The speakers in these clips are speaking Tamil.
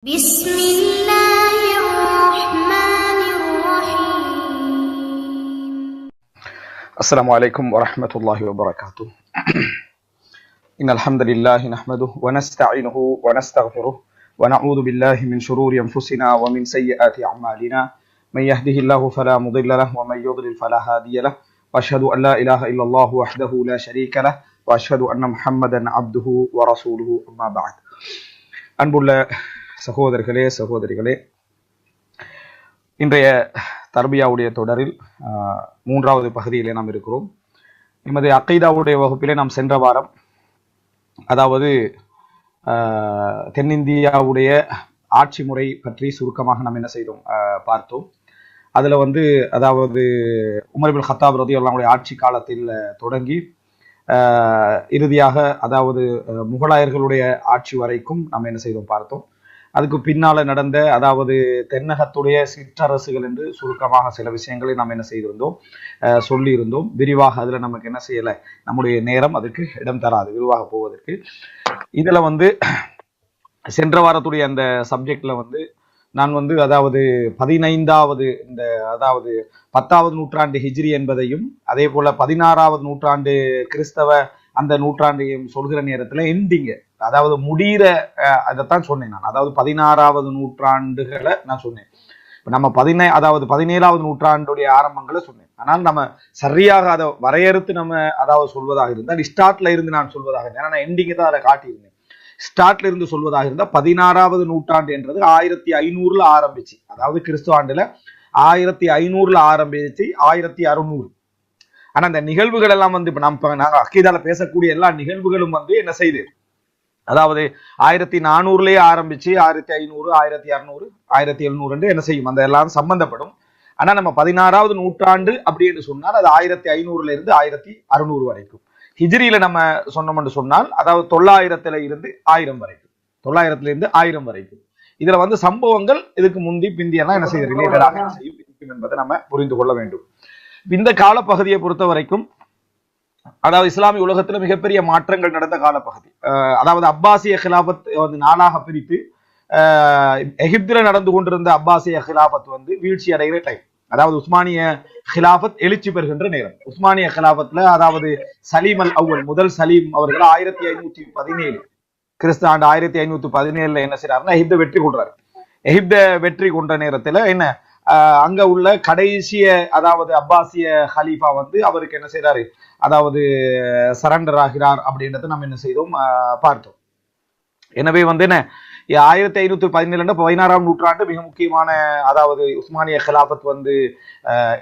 بسم الله الرحمن الرحيم. السلام عليكم ورحمة الله وبركاته. إن الحمد لله نحمده ونستعينه ونستغفره ونعوذ بالله من شرور أنفسنا ومن سيئات أعمالنا من يهده الله فلا مضل له ومن يضلل فلا هادي له وأشهد أن لا إله إلا الله وحده لا شريك له وأشهد أن محمدا عبده ورسوله أما بعد. அன்புள்ள சகோதரர்களே சகோதரிகளே, இன்றைய தர்பியாவுடைய தொடரில் மூன்றாவது பகுதியிலே நாம் இருக்கிறோம். எமது அக்கைதாவுடைய வகுப்பிலே நாம் சென்ற வாரம், அதாவது தென்னிந்தியாவுடைய ஆட்சி முறை பற்றி சுருக்கமாக நாம் என்ன செய்தோம் பார்த்தோம். அதுல அதாவது உமர் இப்னு கத்தாப் ரலியல்லாஹு அன்ஹு ஆட்சி காலத்தில் தொடங்கி இறுதியாக அதாவது முகலாயர்களுடைய ஆட்சி வரைக்கும் நாம் என்ன செய்தோம் பார்த்தோம். அதுக்கு பின்னால நடந்த அதாவது தென்னகத்துடைய சிற்றரசுகள் என்று சுருக்கமாக சில விஷயங்களை நாம் என்ன செய்திருந்தோம் சொல்லி இருந்தோம். விரிவாக அதுல நமக்கு என்ன செய்யலை, நம்முடைய நேரம் அதுக்கு இடம் தராது விரிவாக போவதற்கு. இதுல சென்ற வாரத்துடைய அந்த சப்ஜெக்ட்ல நான் அதாவது 15வது இந்த அதாவது 10வது நூற்றாண்டு ஹிஜ்ரி என்பதையும் அதே போல 16வது நூற்றாண்டு கிறிஸ்தவ அந்த நூற்றாண்டையும் சொல்கிற நேரத்துல எண்டிங்க, அதாவது முடிகிற அதைத்தான் சொன்னேன் நான். அதாவது 16வது நூற்றாண்டுகளை நான் சொன்னேன். இப்ப நம்ம 17வது நூற்றாண்டுடைய ஆரம்பங்களை சொன்னேன். ஆனால் நம்ம சரியாக அதை வரையறுத்து நம்ம அதாவது சொல்வதாக இருந்தால் ஸ்டார்ட்ல இருந்து நான் சொல்வதாக இருந்தேன். ஏன்னா நான் எண்டிங்க தான் அதை காட்டியிருந்தேன். ஸ்டார்ட்ல இருந்து சொல்வதாக இருந்தால் 16வது நூற்றாண்டு என்றது 1500 ஆரம்பிச்சு, அதாவது கிறிஸ்துவ ஆண்டுல 1500 ஆரம்பிச்சு 1600. ஆனா அந்த நிகழ்வுகள் எல்லாம் இப்ப நாங்க அக்கீதால பேசக்கூடிய எல்லா நிகழ்வுகளும் என்ன செய்யுது, அதாவது 1400 ஆரம்பிச்சு 1500 1600 1700 என்று என்ன செய்யும், அந்த எல்லாம் சம்பந்தப்படும். ஆனா நம்ம 16வது நூற்றாண்டு அப்படின்னு சொன்னால் அது 1500 இருந்து 1600 வரைக்கும். ஹிஜ்ரியில நம்ம சொன்னோம்னு சொன்னால் அதாவது 900 இருந்து 1000 வரைக்கும், 900 இருந்து 1000 வரைக்கும். இதுல சம்பவங்கள் இதுக்கு முந்தி பிந்தி எல்லாம் என்ன செய்ய ரிலேட்டடாக செய்யும் என்பதை நம்ம புரிந்து கொள்ள வேண்டும். இந்த காலப்பகுதியை பொறுத்த வரைக்கும் அதாவது இஸ்லாமிய உலகத்துல மிகப்பெரிய மாற்றங்கள் நடந்த காலப்பகுதி. அதாவது அப்பாசிய ஹிலாபத் நாளாக பிரித்து எகிப்தில நடந்து கொண்டிருந்த அப்பாசிய ஹிலாபத் வீழ்ச்சி அடைகிற டைம், அதாவது உஸ்மானிய ஹிலாபத் எழுச்சி பெறுகின்ற நேரம். உஸ்மானிய ஹிலாபத்ல அதாவது சலீம் அல் அவ்வல், முதல் சலீம் அவர்கள் 1517 கிறிஸ்து ஆண்டு 1517 என்ன செய்யறாருன்னா எகிப்தை வெற்றி கொள்றாரு. எகிப்தை வெற்றி கொண்ட நேரத்துல என்ன அங்க உள்ள கடைசிய அதாவது அப்பாசிய ஹலீஃபா அவருக்கு என்ன செய்யறாரு, அதாவது சரண்டர் ஆகிறார் அப்படின்றத நம்ம என்ன செய்தோம் பார்த்தோம். எனவே என்ன 1517 16ஆம் நூற்றாண்டு மிக முக்கியமான, அதாவது உஸ்மானிய ஹிலாபத்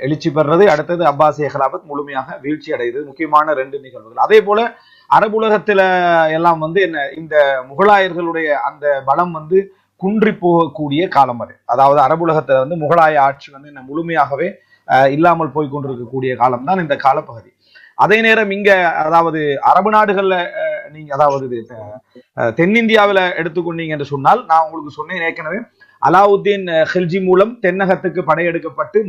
எழுச்சி பெறுறது, அடுத்தது அப்பாசிய ஹிலாபத் முழுமையாக வீழ்ச்சி அடைகிறது. முக்கியமான 2 நிகழ்வுகள். அதே போல அரபுலகத்துல எல்லாம் என்ன இந்த முகலாயர்களுடைய அந்த பலம் குன்றி போகக்கூடிய காலம் அது. அதாவது அரபுலகத்துல முகலாய ஆட்சி என்ன முழுமையாகவே இல்லாமல் போய் கொண்டிருக்கக்கூடிய காலம் தான் இந்த காலப்பகுதி. அதே நேரம் இங்க அதாவது அரபு நாடுகள்ல நீங்க அதாவது தென்னிந்தியாவில எடுத்துக்கொண்டீங்க என்று சொன்னால், நான் உங்களுக்கு சொன்னேன் ஏற்கனவே, அலாவுத்தீன் ஹில்ஜி மூலம் தென்னகத்துக்கு படையெடுக்கப்பட்டு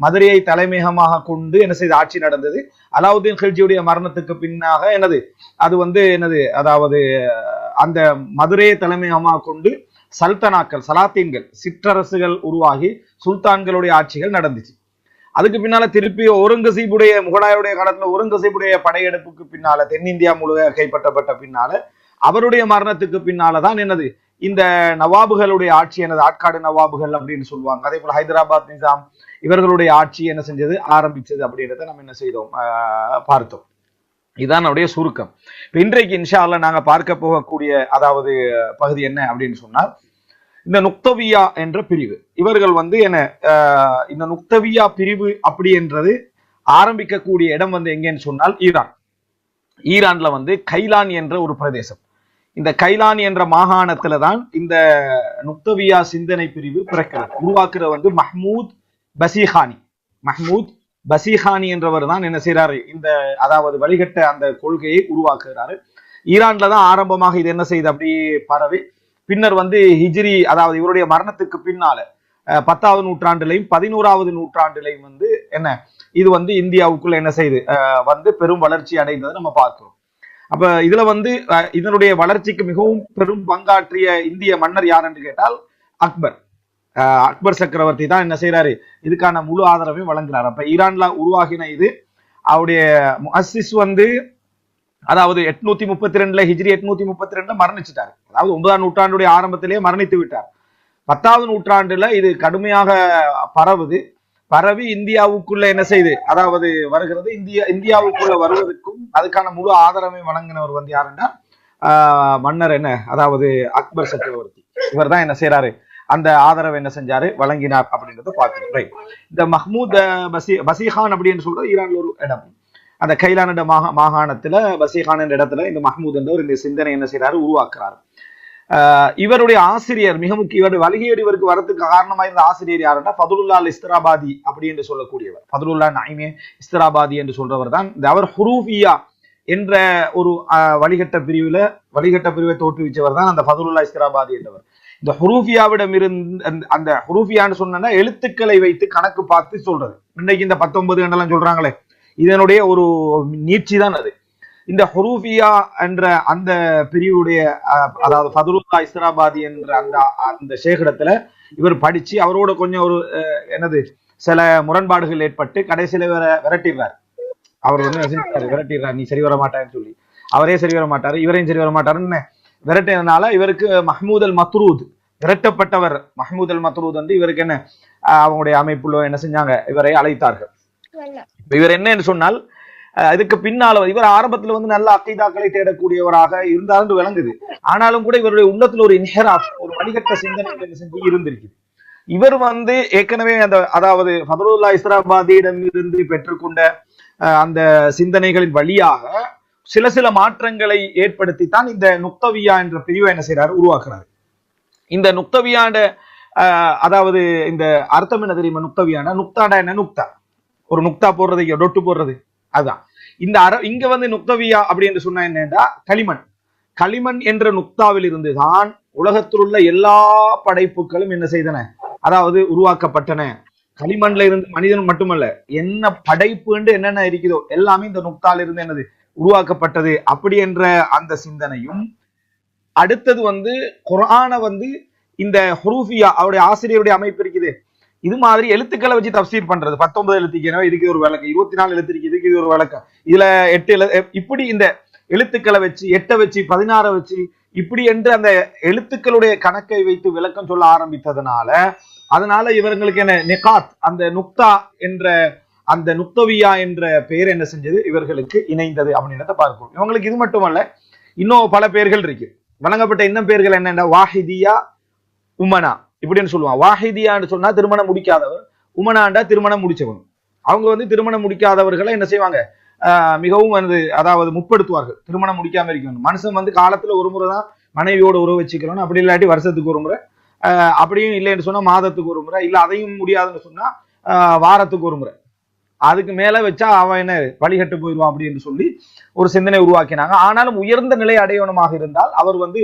மதுரையை தலைமையகமாக கொண்டு என்ன செய்த ஆட்சி நடந்தது. அலாவுத்தீன் ஹில்ஜியுடைய மரணத்துக்கு பின்னாக அது அதாவது அந்த மதுரையை தலைமையகமாக கொண்டு சல்தனாக்கள், சலாத்தீன்கள், சிற்றரசுகள் உருவாகி சுல்தான்களுடைய ஆட்சிகள் நடந்துச்சு. அதுக்கு பின்னால திருப்பி ஒருங்கசீபுடைய முகலாயருடைய காலத்துல ஒருங்கசீபுடைய படையெடுப்புக்கு பின்னால தென்னிந்தியா முழுக்க கைப்பற்றப்பட்ட பின்னால அவருடைய மரணத்துக்கு பின்னாலதான் இந்த நவாபுகளுடைய ஆட்சி ஆட்காடு நவாபுகள் அப்படின்னு சொல்லுவாங்க. அதே போல ஹைதராபாத் நிசாம் இவர்களுடைய ஆட்சி என்ன செஞ்சது ஆரம்பிச்சது அப்படின்றத நம்ம என்ன செய்தோம் பார்த்தோம். இதுதான் நம்முடைய சுருக்கம். இன்றைக்கு இன்ஷா அல்லாஹ் நாங்க பார்க்க போகக்கூடிய அதாவது பகுதி என்ன அப்படின்னு சொன்னால், இந்த நுக்தவியா என்ற பிரிவு. இவர்கள் என்ன இந்த நுக்தவியா பிரிவு அப்படி என்றது ஆரம்பிக்கக்கூடிய இடம் எங்கன்னு சொன்னால் ஈரான்ல கைலான் என்ற ஒரு பிரதேசம். இந்த கைலான் என்ற மாகாணத்துல தான் இந்த நுக்தவியா சிந்தனை பிரிவு பிறக்கிறது. உருவாக்குற மஹ்மூத் பசீஹானி என்றவர் தான் என்ன செய்யறாரு, இந்த அதாவது வழிகட்ட அந்த கொள்கையை உருவாக்குகிறாரு. ஈரான்ல தான் ஆரம்பமாக இது என்ன செய்யுது அப்படி பரவி பின்னர் ஹிஜ்ரி அதாவது இவருடைய மரணத்துக்கு பின்னால 10வது நூற்றாண்டுலையும் 11வது நூற்றாண்டுலையும் என்ன இது இந்தியாவுக்குள்ள என்ன செய்யுது பெரும் வளர்ச்சி அடைந்ததை நம்ம பார்க்கிறோம். அப்ப இதுல வந்து இதனுடைய வளர்ச்சிக்கு மிகவும் பெரும் பங்காற்றிய இந்திய மன்னர் யார் என்று கேட்டால் அக்பர். அக்பர் சக்கரவர்த்தி தான் என்ன செய்யறாரு, இதுக்கான முழு ஆதரவையும் வழங்குறாரு. அப்ப ஈரான்ல உருவாகின இது அவருடைய முஅஸ்ஸிஸ் வந்து அதாவது 832 ஹிஜ்ரி 832 மரணிச்சிட்டாரு. அதாவது 9ஆம் நூற்றாண்டுடைய ஆரம்பத்திலேயே மரணித்து விட்டார். 10வது நூற்றாண்டுல இது கடுமையாக பரவி இந்தியாவுக்குள்ள என்ன செய்து அதாவது வருகிறது. இந்தியாவுக்குள்ள வருவதற்கும் அதுக்கான முழு ஆதரவை வழங்கினவர் வந்து யாருன்னா மன்னர் என்ன அதாவது அக்பர் சக்கரவர்த்தி. இவர் தான் என்ன செய்யறாரு, அந்த ஆதரவை என்ன செஞ்சாரு, வழங்கினார் அப்படின்றத பார்க்கிறோம். ரைட். இந்த மஹ்மூத் பசீகான் அப்படின்னு சொல்றது ஈரான்ல ஒரு இடம். அந்த கைலான் என்ற மாகாணத்துல பசீகான் என்ற இடத்துல இந்த மஹ்மூத் என்ற இந்த சிந்தனை என்ன செய்யறாரு, உருவாக்குறாரு. இவருடைய ஆசிரியர் மிக முக்கிய, இவருடைய வலிகையோடு இவருக்கு வரதுக்கு காரணமாக இருந்த ஆசிரியர் யாருன்னா ஃபதுலுல்லா இஸ்திராபாதி அப்படி என்று சொல்லக்கூடியவர். ஃபதுலுல்லா நைமே இஸ்திராபாதி என்று சொல்றவர் தான். அவர் ஹுரூஃபியா என்ற ஒரு வழிகட்ட பிரிவை தோற்றுவிச்சவர் தான் அந்த ஃபதுலுல்லா இஸ்திராபாதி என்றவர். இந்த ஹுரூஃபியாவிடம் இருந்து அந்த ஹுரூஃபியான்னு சொன்னா எழுத்துக்களை வைத்து கணக்கு பார்த்து சொல்றது. இன்னைக்கு இந்த 19 என்றெல்லாம் சொல்றாங்களே, இதனுடைய ஒரு நீட்சி தான் அது. இந்த ஹுரூஃபியா என்ற அந்த பிரிவுடைய அதாவது ஃபதுலுல்லா இஸ்திராபாதி என்ற அந்த ஷேகிடத்துல இவர் படிச்சு அவரோட கொஞ்சம் ஒரு சில முரண்பாடுகள் ஏற்பட்டு கடைசியில விரட்டிடுறார். அவர் வந்து விரட்டிடுறார், நீ சரி வர மாட்டாருன்னு சொல்லி. அவரே சரி வர மாட்டாரு, இவரையும் சரி வர மாட்டாருன்னு விரட்டினால இவருக்கு மஹ்மூத் அல் மத்ரூத், விரட்டப்பட்டவர் மஹ்மூத் அல் மத்ரூத் வந்து இவருக்கு என்ன அவங்களுடைய அமைப்புல என்ன செஞ்சாங்க, இவரை அழைத்தார்கள். இவர் என்ன சொன்னால் இதுக்கு பின்னால இவர் ஆரம்பத்துல வந்து நல்ல அக்கீதாக்களை தேடக்கூடியவராக இருந்தாலும் விளங்குது. ஆனாலும் கூட இவருடைய உள்ளத்துல ஒரு இன்ஹிராஃப், ஒரு வழிகட்ட சிந்தனை இருந்திருக்கு. இவர் வந்து ஏற்கனவே அந்த அதாவது ஃபதுலுல்லா இஸ்திராபாதியிடம் இருந்து பெற்றுக்கொண்ட அந்த சிந்தனைகளின் வழியாக சில மாற்றங்களை ஏற்படுத்தித்தான் இந்த நுக்தவியா என்ற பிரிவை என்ன செய்யறாரு, உருவாக்குறாரு. இந்த நுக்தவியாண்ட அதாவது இந்த அர்த்தம் என்ன தெரியுமா, நுக்தவியானா நுக்தாண்டா என்ன, நுக்தா ஒரு நுக்தா போடுறது, டொட்டு போடுறது, அதுதான். இந்த இங்க வந்து நுக்தவியா அப்படி என்று சொன்னா என்னன்னா களிமண் என்ற நுக்தாவில் இருந்து தான் உலகத்தில் உள்ள எல்லா படைப்புகளும் என்ன செய்தன, அதாவது உருவாக்கப்பட்டன. களிமண்ல இருந்து மனிதன் மட்டுமல்ல, என்ன படைப்பு என்று என்னென்ன இருக்குதோ எல்லாமே இந்த நுக்தால இருந்து என்னது உருவாக்கப்பட்டது அப்படி என்ற அந்த சிந்தனையும். அடுத்தது வந்து குர்ஆன வந்து இந்த ஹுரூஃபியா அவருடைய ஆசிரியருடைய அமைப்பு இருக்குது, இது மாதிரி எழுத்துக்களை வச்சு தப்சீர் பண்றது. 19 எழுத்துக்கு இதுக்கு ஒரு விளக்கம், 24 எழுத்து இருக்கு இதுக்கு இது ஒரு விளக்கம், இதுல 8 இப்படி இந்த எழுத்துக்களை வச்சு 8 வச்சு 16 வச்சு இப்படி என்று அந்த எழுத்துக்களுடைய கணக்கை வைத்து விளக்கம் சொல்ல ஆரம்பித்ததுனால அதனால இவர்களுக்கு என்ன நிகாத், அந்த நுக்தா என்ற அந்த நுக்தவியா என்ற பெயர் என்ன செஞ்சது, இவர்களுக்கு இணைந்தது அப்படின்றத பார்க்கணும். இவங்களுக்கு இது மட்டுமல்ல, இன்னும் பல பெயர்கள் இருக்கு. வழங்கப்பட்ட இன்னும் பெயர்கள் என்னென்ன, வாஹிதியா, உமனா இப்படின்னு சொல்லுவாங்க. வாஹிதியான்னு சொன்னா திருமணம் முடிக்காதவர், உமனாண்டா திருமணம் முடிச்சவங்க. அவங்க வந்து திருமணம் முடிக்காதவர்களை என்ன செய்வாங்க, மிகவும் வந்து அதாவது முற்படுத்துவார்கள். திருமணம் முடிக்காம இருக்கணும். மனுஷன் வந்து காலத்துல ஒரு முறை தான் மனைவியோட உறவு வச்சுக்கணும், அப்படி இல்லாட்டி வருஷத்துக்கு ஒரு முறை, அப்படியும் இல்லைன்னு சொன்னா மாதத்துக்கு ஒரு முறை, இல்ல அதையும் முடியாதுன்னு சொன்னா வாரத்துக்கு ஒரு முறை. அதுக்கு மேல வச்சா அவன் என்ன வழிகட்டு போயிடுவான் அப்படின்னு சொல்லி ஒரு சிந்தனை உருவாக்கினாங்க. ஆனாலும் உயர்ந்த நிலை அடையணுமாக இருந்தால் அவர் வந்து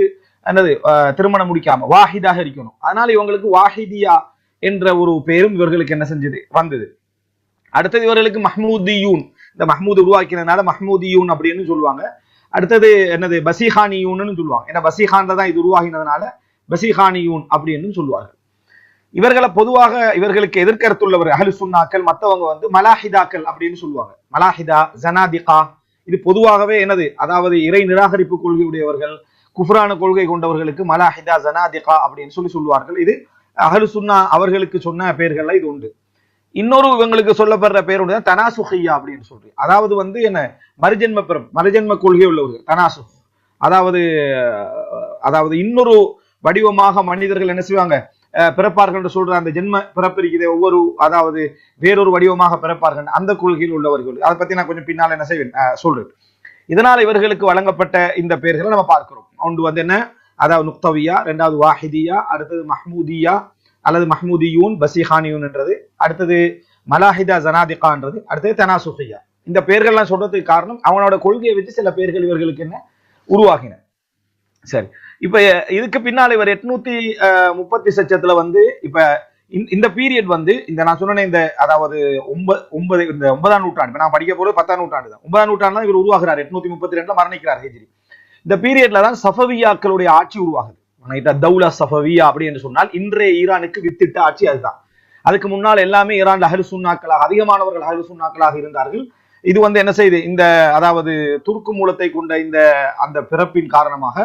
திருமணம் முடிக்காம வாஹிதாக இருக்கணும். அதனால இவங்களுக்கு வாஹிதியா என்ற ஒரு பேரும் இவர்களுக்கு என்ன செஞ்சது, வந்தது. அடுத்தது இவர்களுக்கு மஹ்மூதியூன், இந்த மஹ்மூத் உருவாக்கினதுனால மஹ்மூதியூன் அப்படின்னு சொல்லுவாங்க. அடுத்தது பசீகானியூன்னு சொல்லுவாங்க. ஏன்னா பசீகான் தான் இது உருவாகினதுனால பசீகானியூன் அப்படின்னு சொல்லுவாங்க. இவர்களை பொதுவாக இவர்களுக்கு எதிர்கருத்துள்ளவர் அஹ்லு சுன்னாக்கள், மற்றவங்க வந்து மலாஹிதாக்கள் அப்படின்னு சொல்லுவாங்க. மலாஹிதா, ஜனாதிகா, இது பொதுவாகவே அதாவது இறை நிராகரிப்பு கொள்கையுடையவர்கள், குஃப்ரான கொள்கை கொண்டவர்களுக்கு மலாஹிதா, ஜனாதிகா அப்படின்னு சொல்லுவார்கள். இது அஹ்லு சுன்னா அவர்களுக்கு சொன்ன பெயர்கள்ல இது உண்டு. இன்னொரு இவங்களுக்கு சொல்லப்படுற பேர் ஒன்று தனாசுஹியா அப்படின்னு சொல்றேன். அதாவது வந்து என்ன, மறுஜென்ம கொள்கை உள்ளவர்கள் தனாசு, அதாவது இன்னொரு வடிவமாக மனிதர்கள் என்ன செய்வாங்க, பிறப்பார்கள் என்று சொல்ற அந்த ஜென்ம பிறப்பிருக்கிற ஒவ்வொரு அதாவது வேறொரு வடிவமாக பிறப்பார்கள், அந்த கொள்கையில் உள்ளவர்கள். அதை பத்தி நான் கொஞ்சம் பின்னால் என்ன செய்வேன் சொல்றேன். இதனால இவர்களுக்கு வழங்கப்பட்ட இந்த பெயர்களை நம்ம பார்க்கிறோம். ஒன்று வந்து என்ன, அதாவது நுக்தவியா, ரெண்டாவது வாஹிதியா, அடுத்தது மஹ்மூதியா அல்லது மஹ்மூதியூன், பசீகானியூன் என்றது, அடுத்தது மலாஹிதா, ஜனாதிகான்றது, அடுத்தது தனாசுஹியா. இந்த பெயர்கள்லாம் சொல்றதுக்கு காரணம் அவனோட கொள்கையை வச்சு சில பெயர்கள் இவர்களுக்கு என்ன உருவாகின. சரி, இப்ப இதுக்கு பின்னால் இவர் 830 வந்து இப்ப இந்த பீரியட் வந்து இந்த நான் சொன்ன இந்த அதாவது இந்த 9ஆம் நூற்றாண்டு நான் படிக்க போறது 10ஆம் நூற்றாண்டு தான். 9ஆம் நூற்றாண்டு இவர் உருவாகிறார். 832 மரணிக்கிறார் ஹிஜ்ரி. இந்த பீரியட்ல தான் சஃபவியாக்களுடைய ஆட்சி உருவாகுது. தௌலா சஃபவியா அப்படி என்று சொன்னால் இன்றைய ஈரானுக்கு வித்திட்ட ஆட்சி அதுதான். அதுக்கு முன்னால் எல்லாமே ஈரான் அஹ்லு சுன்னாக்களாக அதிகமானவர்கள் அஹ்லு சுன்னாக்களாக இருந்தார்கள். இது வந்து என்ன செய்யுது, இந்த அதாவது துருக்கு மூலத்தை கொண்ட இந்த அந்த பிறப்பின் காரணமாக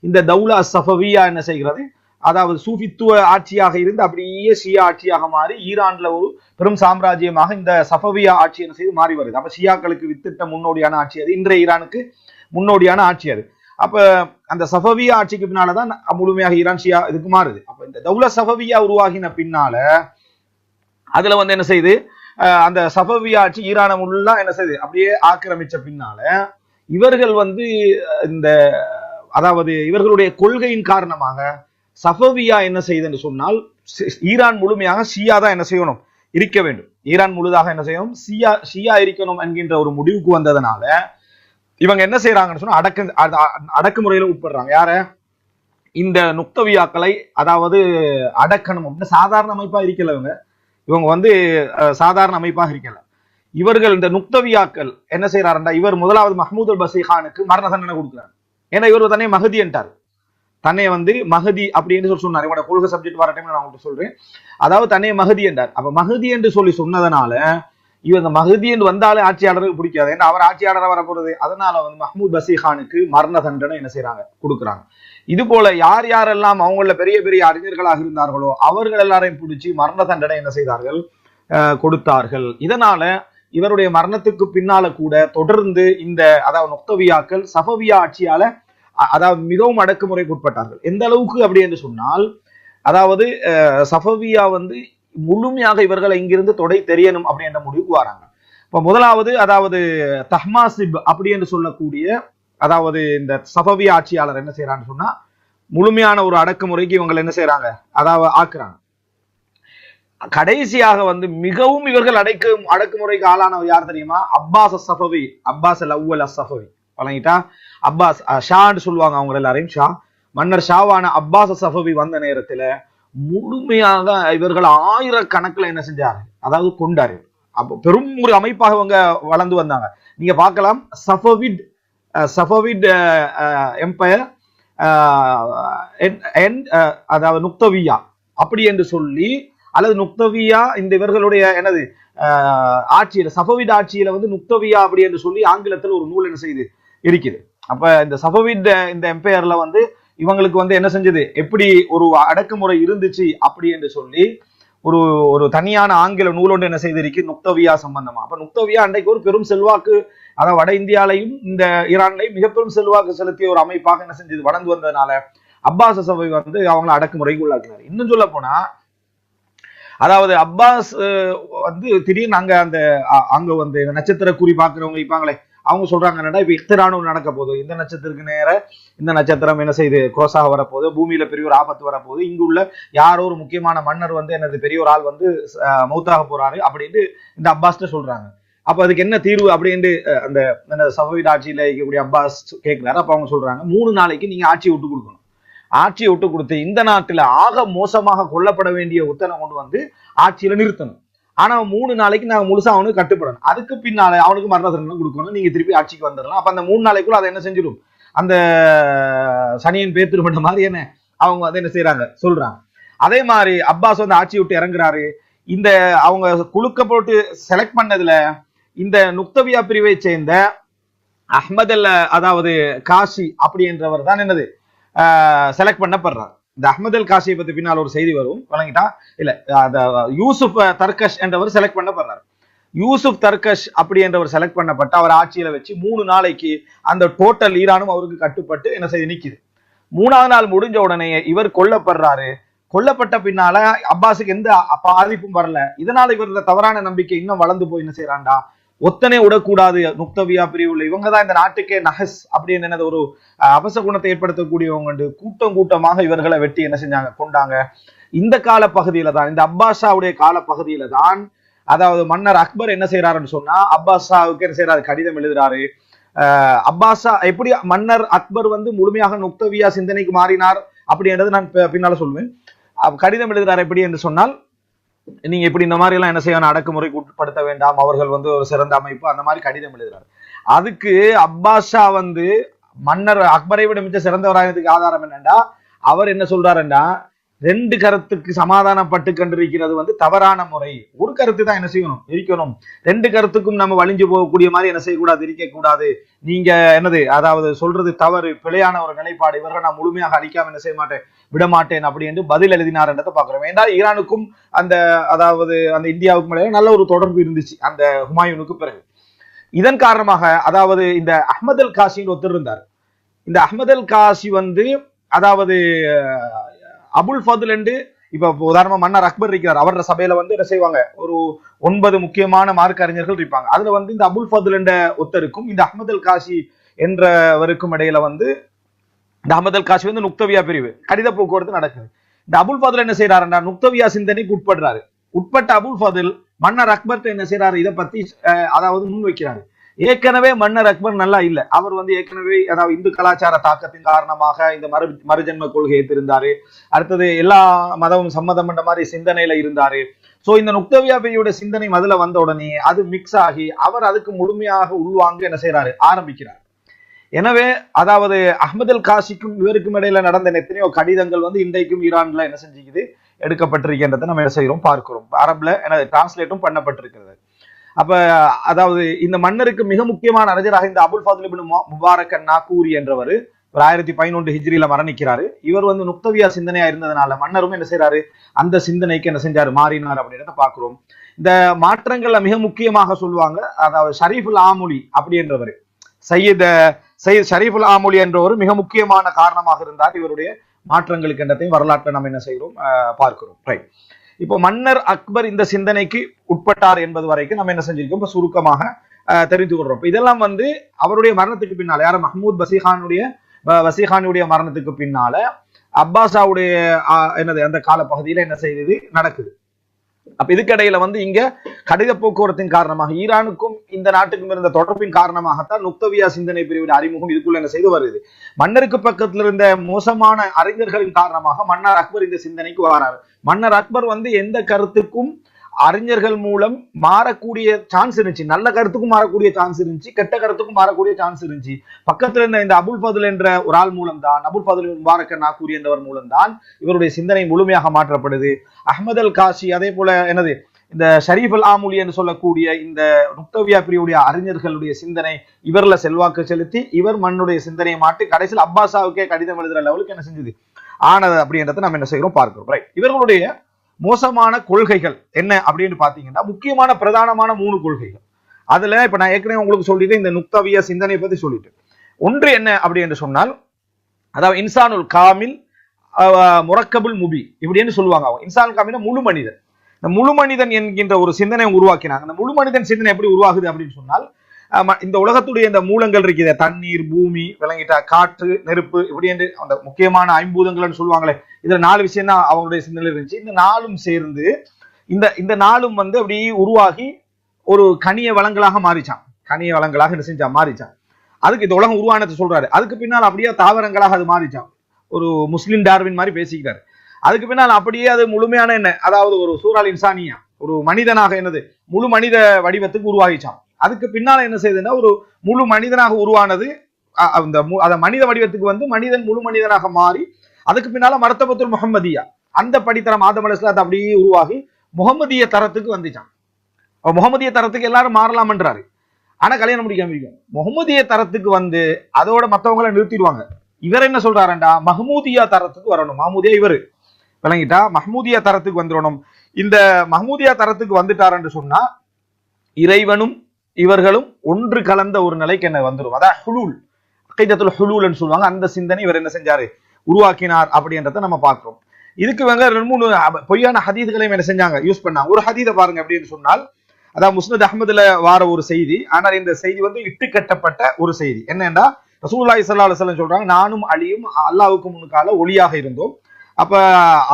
இந்த தௌலா சஃபவியா என்ன செய்கிறது, அதாவது சூஃபித்துவ ஆட்சியாக இருந்து அப்படியே ஷியா ஆட்சியாக மாறி ஈரான்ல ஒரு பெரும் சாம்ராஜ்யமாக இந்த சஃபவியா ஆட்சி என்ன செய்து மாறி வருது. அப்ப ஷியாக்களுக்கு வித்திட்ட முன்னோடியான ஆட்சி அது, இன்றைய ஈரானுக்கு முன்னோடியான ஆட்சி அது. அப்ப அந்த சஃபவியா ஆட்சிக்கு பின்னாலதான் முழுமையாக ஈரான் ஷியா இதுக்கு மாறுது. அப்ப இந்த தௌலா சஃபவியா உருவாகின பின்னால அதுல வந்து என்ன செய்யுது, அந்த சஃபவியா ஆட்சி ஈரான முழுலாம் என்ன செய்யுது அப்படியே ஆக்கிரமிச்ச பின்னால இவர்கள் வந்து இந்த அதாவது இவர்களுடைய கொள்கையின் காரணமாக சஃபவியா என்ன செய்யுதுன்னு சொன்னால் ஈரான் முழுமையாக ஷியா தான் என்ன செய்யணும் இருக்க வேண்டும், ஈரான் முழுதாக என்ன செய்யணும் ஷியா இருக்கணும் என்கின்ற ஒரு முடிவுக்கு வந்ததுனால இவங்க என்ன செய்யறாங்கன்னு சொன்னா அடக்குமுறையில உட்படுறாங்க. யார, இந்த நுக்தவியாக்களை அதாவது அடக்கணும் அப்படின்னு சாதாரண அமைப்பா இருக்கல இவங்க வந்து சாதாரண அமைப்பாக இருக்கல. இவர்கள் இந்த நுக்தவியாக்கள் என்ன செய்யறாருண்டா, இவர் முதலாவது மஹ்மூத் அல் பசீஹானுக்கு மரண தண்டனை கொடுக்குறாரு. ஏன்னா இவர் தன்னை மஹதி என்றார், தன்னை வந்து மஹதி அப்படின்னு சொல்லி சொன்னார். இவனோட கொள்கை சப்ஜெக்ட் வர டைம் நான் உங்களுக்கு சொல்றேன். அதாவது தன்னை மஹதி என்றார். அப்ப மஹதி என்று சொல்லி சொன்னதனால இவங்க மஹதி என்று வந்தாலே ஆட்சியாளருக்கு பிடிக்காது, ஏன்னா அவர் ஆட்சியாளராக வர போறது. அதனால வந்து மஹ்மூத் பசீஹானுக்கு மரண தண்டனை என்ன செய்யறாங்க கொடுக்குறாங்க. இது போல யார் யாரெல்லாம் அவங்கள பெரிய பெரிய அறிஞர்களாக இருந்தார்களோ அவர்கள் எல்லாரையும் பிடிச்சி மரண தண்டனை என்ன செய்தார்கள் கொடுத்தார்கள். இதனால இவருடைய மரணத்துக்கு பின்னால கூட தொடர்ந்து இந்த அதாவது நுக்தவியாக்கள் சஃபவியா ஆட்சியால அதாவது மிகவும் அடக்குமுறைக்கு உட்பட்டார்கள். எந்த அளவுக்கு அப்படி என்று சொன்னால் அதாவது சஃபவியா வந்து முழுமையாக இவர்களை இங்கிருந்து தொடை தெரியணும் அப்படின்ற முடிவுக்கு வராங்க. இப்ப முதலாவது அதாவது தஹ்மாசிப் அப்படி என்று சொல்லக்கூடிய அதாவது இந்த சஃபவியா ஆட்சியாளர் என்ன செய்யறான்னு சொன்னா முழுமையான ஒரு அடக்குமுறைக்கு இவங்க என்ன செய்யறாங்க அதாவது ஆக்குறாங்க. கடைசியாக வந்து மிகவும் இவர்கள் அடக்குமுறைக்கு ஆளானவர் யார் தெரியுமா, அப்பாஸ் சஃபவி, அப்பாஸ் அல் அவ்வல் சஃபவி வழங்கிட்டா. அப்பாஸ் ஷான்னு சொல்லுவாங்க அவங்க எல்லாரையும், ஷா மன்னர் ஷாவான அப்பாஸ் சஃபவி வந்த நேரத்துல முழுமையாக இவர்கள் ஆயிரக்கணக்கில் என்ன செஞ்சாரு அதாவது கொண்டாரு. அப்போ பெரும் ஒரு அமைப்பாக இவங்க வளர்ந்து வந்தாங்க. நீங்க பார்க்கலாம் சஃபவிட் எம்பயர் அதாவது நுக்தவியா அப்படி என்று சொல்லி, அல்லது நுக்தவியா இந்த இவர்களுடைய என்னது ஆட்சியில சஃபவிட் ஆட்சியில வந்து நுக்தவியா அப்படி என்று சொல்லி ஆங்கிலத்தில் ஒரு நூல் என்ன செய்து இருக்குது. அப்ப இந்த சஃபவிட் இந்த எம்பையர்ல வந்து இவங்களுக்கு வந்து என்ன செஞ்சது, எப்படி ஒரு அடக்குமுறை இருந்துச்சு அப்படி என்று சொல்லி ஒரு ஒரு தனியான ஆங்கில நூலொன்று என்ன செய்திருக்கு நுக்தவியா சம்பந்தமா. அப்ப நுக்தவியா அன்றைக்கு ஒரு பெரும் செல்வாக்கு, அதாவது வட இந்தியாலையும் இந்த ஈரான்லையும் மிக பெரும் செல்வாக்கு செலுத்திய ஒரு அமைப்பாக என்ன செஞ்சது வளர்ந்து வந்ததுனால அப்பாஸ் சஃபவி வந்து அவங்களை அடக்குமுறைக்கு உள்ளாக்கினார். இன்னும் சொல்ல போனா அதாவது அப்பாஸ் வந்து திடீர்னு அங்க வந்து நட்சத்திர குறி பாக்குறவங்க இருப்பாங்களே, அவங்க சொல்றாங்க என்னடா இப்ப இஃப்திரானும் நடக்க போகுது, இந்த நட்சத்திரத்துக்கு நேர இந்த நட்சத்திரம் என்ன செய்து குரோஸாக வரப்போகுது, பூமியில பெரிய ஒரு ஆபத்து வரப்போகுது, இங்கு உள்ள யாரோ ஒரு முக்கியமான மன்னர் வந்து என்னது பெரிய ஒரு ஆள் வந்து மௌத்தாக போறாரு அப்படின்ட்டு இந்த அப்பாஸ்ட சொல்றாங்க. அப்ப அதுக்கு என்ன தீர்வு அப்படின்ட்டு அந்த சஃபவிட் ஆட்சியில இருக்கக்கூடிய அப்பாஸ் கேட்கிறாரு. அப்ப அவங்க சொல்றாங்க 3 நாளைக்கு நீங்க ஆட்சியை விட்டு கொடுக்கணும், ஆட்சியை விட்டு கொடுத்து இந்த நாட்டுல ஆக மோசமாக கொல்லப்பட வேண்டிய ஒத்தனை கொண்டு வந்து ஆட்சியில நிறுத்தணும். ஆனா 3 நாளைக்கு நாங்க முழுசா அவனுக்கு கட்டுப்படணும், அதுக்கு பின்னால அவனுக்கு மரண தண்டனை கொடுக்கணும், நீங்க திருப்பி ஆட்சிக்கு வந்துடலாம். அப்ப அந்த 3 நாளைக்குள்ள அதை என்ன செஞ்சிடும், அந்த சனியன் பேர் பண்ண மாதிரி என்ன அவங்க வந்து என்ன செய்யறாங்க சொல்றாங்க. அதே மாதிரி அப்பாஸ் வந்து ஆட்சி விட்டு இறங்குறாரு. இந்த அவங்க குழுக்க போட்டு செலக்ட் பண்ணதுல இந்த நுக்தவியா பிரிவை சேர்ந்த அஹ்மத் அல் அதாவது காஷி அப்படி என்றவர் தான் என்னது செலக்ட் பண்ணப்படுறார். இந்த அஹ்மத் அல் காஷியை பத்தி பின்னால் ஒரு செய்தி வரும் வழங்கிட்டா இல்ல, யூசுப் தர்கஷ் என்றவர் செலக்ட் பண்ணப்படுறார். யூசுப் தர்கஷ் அப்படி என்றவர் செலக்ட் பண்ணப்பட்ட அவர் ஆட்சியில வச்சு 3 நாளைக்கு அந்த டோட்டல் ஈரானும் அவருக்கு கட்டுப்பட்டு என்ன செய்து நிக்குது. 3ஆவது நாள் முடிஞ்ச உடனே இவர் கொல்லப்படுறாரு. கொல்லப்பட்ட பின்னால அப்பாஸுக்கு எந்த பாதிப்பும் வரல. இதனால இவரோட தவறான நம்பிக்கை இன்னும் வளர்ந்து போய் என்ன செய்யறாண்டா, ஒத்தனை விடக்கூடாது நுக்தவியா பிரிவுல இவங்க தான் இந்த நாட்டுக்கே நஹஸ் அப்படின்னு என்னது ஒரு அபச குணத்தை ஏற்படுத்தக்கூடியவங்க கூட்டம் கூட்டமாக இவர்களை வெட்டி என்ன செஞ்சாங்க கொண்டாங்க. இந்த கால பகுதியில தான், இந்த அப்பாஸாவுடைய கால பகுதியில தான் அதாவது மன்னர் அக்பர் என்ன செய்யறாருன்னு சொன்னா அப்பாஸாவுக்கு என்ன செய்யறாரு கடிதம் எழுதுறாரு. அப்பாஸா எப்படி மன்னர் அக்பர் வந்து முழுமையாக நுக்தவியா சிந்தனைக்கு மாறினார் அப்படின்றது நான் பின்னால சொல்லுவேன். கடிதம் எழுதுறாரு எப்படி என்று சொன்னால் நீங்க இப்படி இந்த மாதிரி எல்லாம் என்ன செய்யணும், அடக்குமுறைக்கு உட்படுத்த வேண்டாம், அவர்கள் வந்து ஒரு சிறந்த அமைப்பு, அந்த மாதிரி கடிதம் எழுதுறாரு. அதுக்கு அப்பாஸ் ஷா வந்து மன்னர் அக்பரை விட மிச்ச சிறந்தவராகிறதுக்கு ஆதாரம் என்னன்னா, அவர் என்ன சொல்றாருன்னா, ரெண்டு கருத்துக்கு சமாதானப்பட்டு கண்டிருக்கிறது வந்து தவறான முறை. ஒரு கருத்து தான் என்ன செய்யணும், இருக்கணும். ரெண்டு கருத்துக்கும் நம்ம வலிஞ்சு போகக்கூடிய மாதிரி என்ன செய்யக்கூடாது, இருக்கக்கூடாது. நீங்க என்னது, அதாவது சொல்றது தவறு, பிழையான ஒரு நிலைப்பாடு, இவர்கள் நான் முழுமையாக அழிக்காம என்ன செய்ய மாட்டேன், விட மாட்டேன் அப்படி என்று பதில் எழுதினார் என்றதை பாக்குறோம். ஏன்னா ஈரானுக்கும் அந்த அதாவது அந்த இந்தியாவுக்கும் இடையில நல்ல ஒரு தொடர்பு இருந்துச்சு அந்த ஹுமாயூனுக்கு பிறகு. இதன் காரணமாக அதாவது இந்த அஹ்மத் அல் காசின்னு ஒருத்தர் இருந்தார். இந்த அஹ்மத் அல் காசி வந்து அதாவது அபுல் ஃபதுல் என்று இப்ப உதாரணமா மன்னர் அக்பர் இருக்கிறார், அவரோட சபையில வந்து என்ன செய்வாங்க, ஒரு 9 முக்கியமான மார்க்க அறிஞர்கள் இருப்பாங்க. அதுல வந்து இந்த அபுல் ஃபதுல் என்ற ஒருத்தருக்கும் இந்த அஹ்மத் அல் காசி என்றவருக்கும் இடையில வந்து இந்த அஹ்மத் அல் காசி வந்து நுக்தவியா பிரிவு கடித போக்குவரத்து நடக்குது. இந்த அபுல் ஃபதுல் என்ன செய்யறாருன்னா நுக்தவியா சிந்தனைக்கு உட்படுறாரு. உட்பட்ட அபுல் ஃபதுல் மன்னர் அக்பர் என்ன செய்யறாரு, இதை பத்தி அதாவது முன் வைக்கிறாரு. ஏற்கனவே மன்னர் அக்பர் நல்லா இல்ல, அவர் வந்து ஏற்கனவே அதாவது இந்து கலாச்சார தாக்கத்தின் காரணமாக இந்த மறுஜென்ம கொள்கையை இருந்தாரு. அடுத்தது எல்லா மதமும் சம்மதம் என்ற மாதிரி சிந்தனையில இருந்தாரு. சோ இந்த நுக்தவியா பிரியோட சிந்தனை முதல்ல வந்த உடனே அது மிக்ஸ் ஆகி அவர் அதுக்கு முழுமையாக உள்வாங்க என்ன செய்யறாரு, ஆரம்பிக்கிறார். எனவே அதாவது அஹ்மத் அல் காசிக்கும் இவருக்கும் இடையில நடந்த எத்தனையோ கடிதங்கள் வந்து இன்றைக்கும் ஈரான்ல என்ன செஞ்சுக்குது, எடுக்கப்பட்டிருக்கின்றதை நம்ம என்ன செய்யறோம், பார்க்கிறோம். அரபுல என்ன டிரான்ஸ்லேட்டும் பண்ணப்பட்டிருக்கிறது. அப்ப அதாவது இந்த மன்னருக்கு மிக முக்கியமான அறிஞராக இந்த அபுல் ஃபதுல் இப்னு முபாரக் நாகூரி என்றவர் 1011 ஹிஜ்ரியில மரணிக்கிறாரு. இவர் வந்து நுக்தவியா சிந்தனையா இருந்ததுனால மன்னரும் என்ன செய்யறாரு, அந்த சிந்தனைக்கு என்ன செஞ்சாரு, மாறினார் அப்படின்றத பாக்குறோம். இந்த மாற்றங்கள்ல மிக முக்கியமாக சொல்லுவாங்க, அதாவது ஷரீஃபுல் ஆமுலி அப்படி என்றவர், சையத் ஷரீஃபுல் ஆமுலி என்றவர் மிக முக்கியமான காரணமாக இருந்தார் இவருடைய மாற்றங்களுக்கு என்றதையும் வரலாற்றை நம்ம என்ன செய்கிறோம், பார்க்கிறோம். ரைட். இப்போ மன்னர் அக்பர் இந்த சிந்தனைக்கு உட்பட்டார் என்பது வரைக்கும் நம்ம என்ன செஞ்சிருக்கோம், இப்ப சுருக்கமாக தெரிந்து கொள்றோம். இதெல்லாம் வந்து அவருடைய மரணத்துக்கு பின்னால, யார மஹ்மூத் வசீகானுடைய மரணத்துக்கு பின்னால அப்பாஸாவுடைய என்னது அந்த கால பகுதியில என்ன செய்தது நடக்குது. அப்ப இதுக்கிடையில வந்து இங்க கடித போக்குவரத்தின் காரணமாக ஈரானுக்கும் இந்த நாட்டுக்கும் இருந்த தொடர்பின் காரணமாகத்தான் நுக்தவியா சிந்தனை பிரிவின் அறிமுகம் இதுக்குள்ள என்ன செய்து வருது. மன்னருக்கு பக்கத்துல இருந்த மோசமான அறிஞர்களின் காரணமாக மன்னர் அக்பர் இந்த சிந்தனைக்கு வராரு. மன்னர் அக்பர் வந்து எந்த கருத்துக்கும் அறிஞர்கள் மூலம் மாறக்கூடிய சான்ஸ் இருந்துச்சு, நல்ல கருத்துக்கும் மாறக்கூடிய சான்ஸ் இருந்துச்சு, கெட்ட கருத்துக்கும் மாறக்கூடிய சான்ஸ் இருந்துச்சு. பக்கத்துல இருந்த இந்த அபுல் ஃபதுல் என்ற ஒரு ஆள் மூலம் தான், அபுல் ஃபதுல் முபாரக் நாகூரி என்றவர் மூலம் தான் இவருடைய சிந்தனை முழுமையாக மாற்றப்படுது. அஹ்மத் அல் காசி அதே போல என்னது இந்த ஷரீஃப் அல் ஆமுலி என்று சொல்லக்கூடிய இந்த நுக்தவியா பிரிவுடைய அறிஞர்களுடைய சிந்தனை இவர்ல செல்வாக்கு செலுத்தி இவர் மண்ணுடைய சிந்தனையை மாற்றி கடைசியில் அப்பாஸாவுக்கே கடிதம் எழுதுற லெவலுக்கு என்ன செஞ்சது ஆனது அப்படின்றத நம்ம என்ன செய்யறோம், பார்க்கிறோம். ரைட். இவர்களுடைய மோசமான கொள்கைகள் என்ன அப்படின்னு பாத்தீங்கன்னா முக்கியமான பிரதானமான 3 கொள்கைகள். அதுல இப்ப நான் ஏற்கனவே உங்களுக்கு சொல்லிட்டு இந்த நுக்தவியா சிந்தனை பத்தி சொல்லிட்டு, ஒன்று என்ன அப்படி என்று சொன்னால் அதாவது இன்சானுல் காமில் முரக்கபுல் முபி இப்படின்னு சொல்லுவாங்க. அவங்க இன்சானுல் காமில் முழு மனிதன், இந்த முழு மனிதன் என்கின்ற ஒரு சிந்தனை உருவாக்கினாங்க. அந்த முழு மனிதன் சிந்தனை எப்படி உருவாகுது அப்படின்னு சொன்னால், இந்த உலகத்துடைய இந்த மூலங்கள் இருக்குது, தண்ணீர், பூமி, விளங்கிட்டா காற்று, நெருப்பு, இப்படி என்று அந்த முக்கியமான 5 பூதங்கள்னு சொல்லுவாங்களே, இதுல 4 விஷயம் தான் அவங்களுடைய சிந்தனை இருந்துச்சு. இந்த 4ம் சேர்ந்து இந்த 4ம் வந்து அப்படி உருவாகி ஒரு கனிய வளங்களாக மாறிச்சான், கனிய வளங்களாக என்ன செஞ்சா மாறிச்சான். அதுக்கு இந்த உலகம் உருவானத்தை சொல்றாரு. அதுக்கு பின்னால் அப்படியே தாவரங்களாக அது மாறிச்சான். ஒரு முஸ்லிம் டார்வின் மாதிரி பேசிக்கிறாரு. அதுக்கு பின்னால் அப்படியே அது முழுமையான என்ன, அதாவது ஒரு சூறால் இன்சானியா, ஒரு மனிதனாக என்னது முழு மனித வடிவத்துக்கு உருவாகிச்சான். அதுக்கு பின்னால என்ன செய்யுதுன்னா ஒரு முழு மனிதனாக உருவானது, அந்த மனித வடிவத்துக்கு வந்து மனிதன் முழு மனிதனாக மாறி அதுக்கு பின்னால மர்தபத்துல் முஹம்மதியா அந்த படித்தரம் ஆதம் அலைஹிஸ்ஸலாம் அப்படியே உருவாகி முகமதிய தரத்துக்கு வந்துச்சான். முகமதிய தரத்துக்கு எல்லாரும் மாறலாம்ன்றாரு. ஆனா கல்யாணம் முடிக்காம இருக்கும். முகமதிய தரத்துக்கு வந்து அதோட மத்தவங்களை நிறுத்திடுவாங்க. இவர் என்ன சொல்றாருண்டா மஹ்மூதியா தரத்துக்கு வரணும். மஹ்மூதியா இவரு விளங்கிட்டா மஹ்மூதியா தரத்துக்கு வந்துடணும். இந்த மஹ்மூதியா தரத்துக்கு வந்துட்டாருன்னு சொன்னா இறைவனும் இவர்களும் ஒன்று கலந்த ஒரு நிலைக்கு என்ன வந்துடும். அதான் ஹுலூல், அகீதத்துல் ஹுலூல்னு சொல்லுவாங்க. அந்த சிந்தனை இவர் என்ன செஞ்சாரு, உருவாக்கினார் அப்படின்றத நம்ம பார்க்கிறோம். இதுக்கு இவங்க 2-3 பொய்யான ஹதீதுகளையும் என்ன செஞ்சாங்க, யூஸ் பண்ணாங்க. ஒரு ஹதீதை பாருங்க அப்படின்னு சொன்னால், அதாவது முஸ்னத் அஹ்மதுல வார ஒரு செய்தி. ஆனால் இந்த செய்தி வந்து இட்டு கட்டப்பட்ட ஒரு செய்தி. என்னன்னா ரசூலுல்லாஹி ஸல்லல்லாஹு அலைஹி வஸல்லம் சொல்றாங்க, நானும் அலியும் அல்லாஹ்வுக்கு முன்கால ஒளியாக இருந்தோம். அப்ப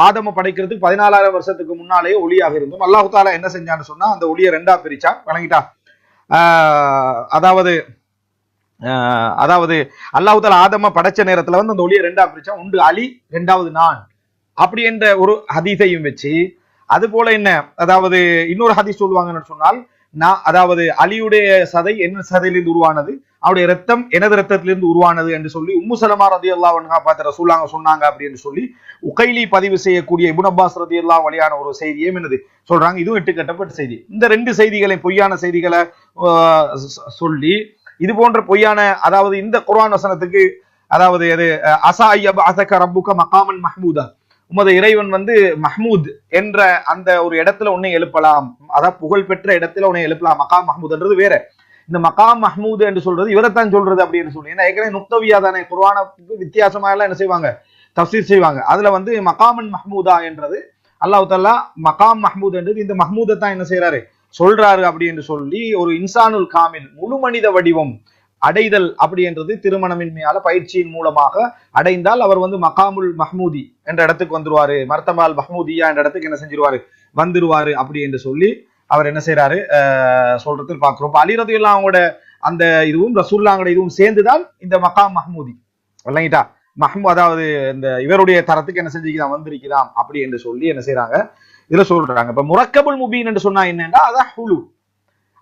ஆதம படைக்கிறதுக்கு 14,000 வருஷத்துக்கு முன்னாலேயே ஒளியாக இருந்தோம். அல்லாஹ் தஆலா என்ன செஞ்சான்னு சொன்னா அந்த ஒளியை 2ஆ பிரிச்சான். வணங்கிட்டா அதாவது அல்லாஹ் தஆலா ஆதம படைச்ச நேரத்துல வந்து அந்த ஒளியை 2ஆ பிரிச்சான். ஒன்று அலி, 2வது நான், அப்படி என்ற ஒரு ஹதீஸையும் வச்சு அது போல என்ன, அதாவது இன்னொரு ஹதீஸ் சொல்லுவாங்கன்னு சொன்னால், நான் அதாவது அலியுடைய சதை என்ன சதையிலிருந்து உருவானது, அவருடைய ரத்தம் எனது ரத்தத்திலிருந்து உருவானது என்று சொல்லி உம்மு சலமா ரலியல்லாஹு அன்ஹா பார்த்து ரசூலுல்லாஹ் சொன்னாங்க அப்படின்னு சொல்லி உகைலி பதிவு செய்யக்கூடிய இப்னு அப்பாஸ் ரலியல்லாஹு வழியான ஒரு செய்தியே என்னது சொல்றாங்க. இதுவும் இட்டுக்கட்டப்பட்ட செய்தி. இந்த ரெண்டு செய்திகளை பொய்யான செய்திகளை சொல்லி இது போன்ற பொய்யான, அதாவது இந்த குர்ஆன் வசனத்துக்கு, அதாவது அது அஸா அய்யபஅஸக ரப்புக மகாமன் மஹ்மூதா, உமது இறைவன் வந்து மஹ்மூத் என்ற அந்த ஒரு இடத்துல உன்னை எழுப்பலாம், அதாவது புகழ்பெற்ற இடத்துல உன்னை எழுப்பலாம். மகாம் மஹ்மூத்ன்றது வேற, இந்த மகாம் மஹ்மூத் என்று சொல்றது இவரைத்தான் சொல்றது அப்படின்னு சொல்லி, ஏன்னா ஏற்கனவே நுக்தவியா தானே குர்ஆனுக்கு வித்தியாசமா எல்லாம் என்ன செய்வாங்க, தஃப்சீர் செய்வாங்க. அதுல வந்து மகாமன் மஹ்மூதா என்றது அல்லாஹ் தஆலா மகாம் மஹ்மூத் என்றது இந்த மஹ்மூதை தான் என்ன செய்யறாரு சொல்றாரு அப்படி என்று சொல்லி, ஒரு இன்சானுல் காமில் முழு மனித வடிவம் அடைதல் அப்படி என்றது திருமணமின்மையால பயிற்சியின் மூலமாக அடைந்தால் அவர் வந்து மகாமுல் மஹ்மூதி என்ற இடத்துக்கு வந்துருவாரு, மர்த்தமால் மஹ்மூதியா என்ற இடத்துக்கு என்ன செஞ்சிருவாரு வந்துருவாரு அப்படி என்று சொல்லி அவர் என்ன செய்யறாரு சொல்றது பாக்குறோம். அலி ரலியல்லாஹு அவங்களோட அந்த இதுவும் ரசூலுல்லாஹோட இதுவும் சேர்ந்துதான் இந்த மகாம் மஹ்மூதி இல்லைங்கிட்டா அதாவது இந்த இவருடைய தரத்துக்கு என்ன செஞ்சுக்கலாம் வந்திருக்கிறான் அப்படி என்று சொல்லி என்ன செய்யறாங்க இதுல சொல்றாங்க. இப்ப முரக்கபுல் முபீன் என்று சொன்னா என்னன்னா அதான் ஹுலு,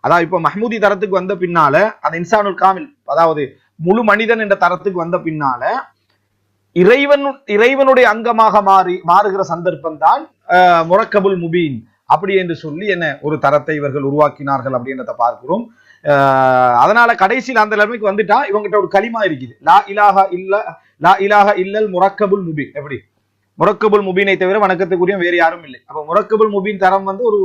அதாவது இப்ப மஹ்மூதி தரத்துக்கு வந்த பின்னால அந்த இன்சானுல் காமில், அதாவது முழு மனிதன் என்ற தரத்துக்கு வந்த பின்னால இறைவனுடைய அங்கமாக மாறுகிற சந்தர்ப்பம் தான் முரக்கபுல் முபீன் அப்படி என்று சொல்லி என்ன ஒரு தரத்தை இவர்கள் உருவாக்கினார்கள் அப்படின்றத பார்க்கிறோம். அதனால கடைசியில் அந்த நிலைமைக்கு வந்துட்டா இவங்கிட்ட ஒரு களிமா இருக்குது, லா இலாஹ இல்லல் முரக்கபுல் முபீன். எப்படி முரக்கபுல் முபீனை தவிர வணக்கத்துக்குரிய வேறு யாரும் இல்லை. அப்ப முரக்கபுல் முபீன் தரம் வந்து ஒரு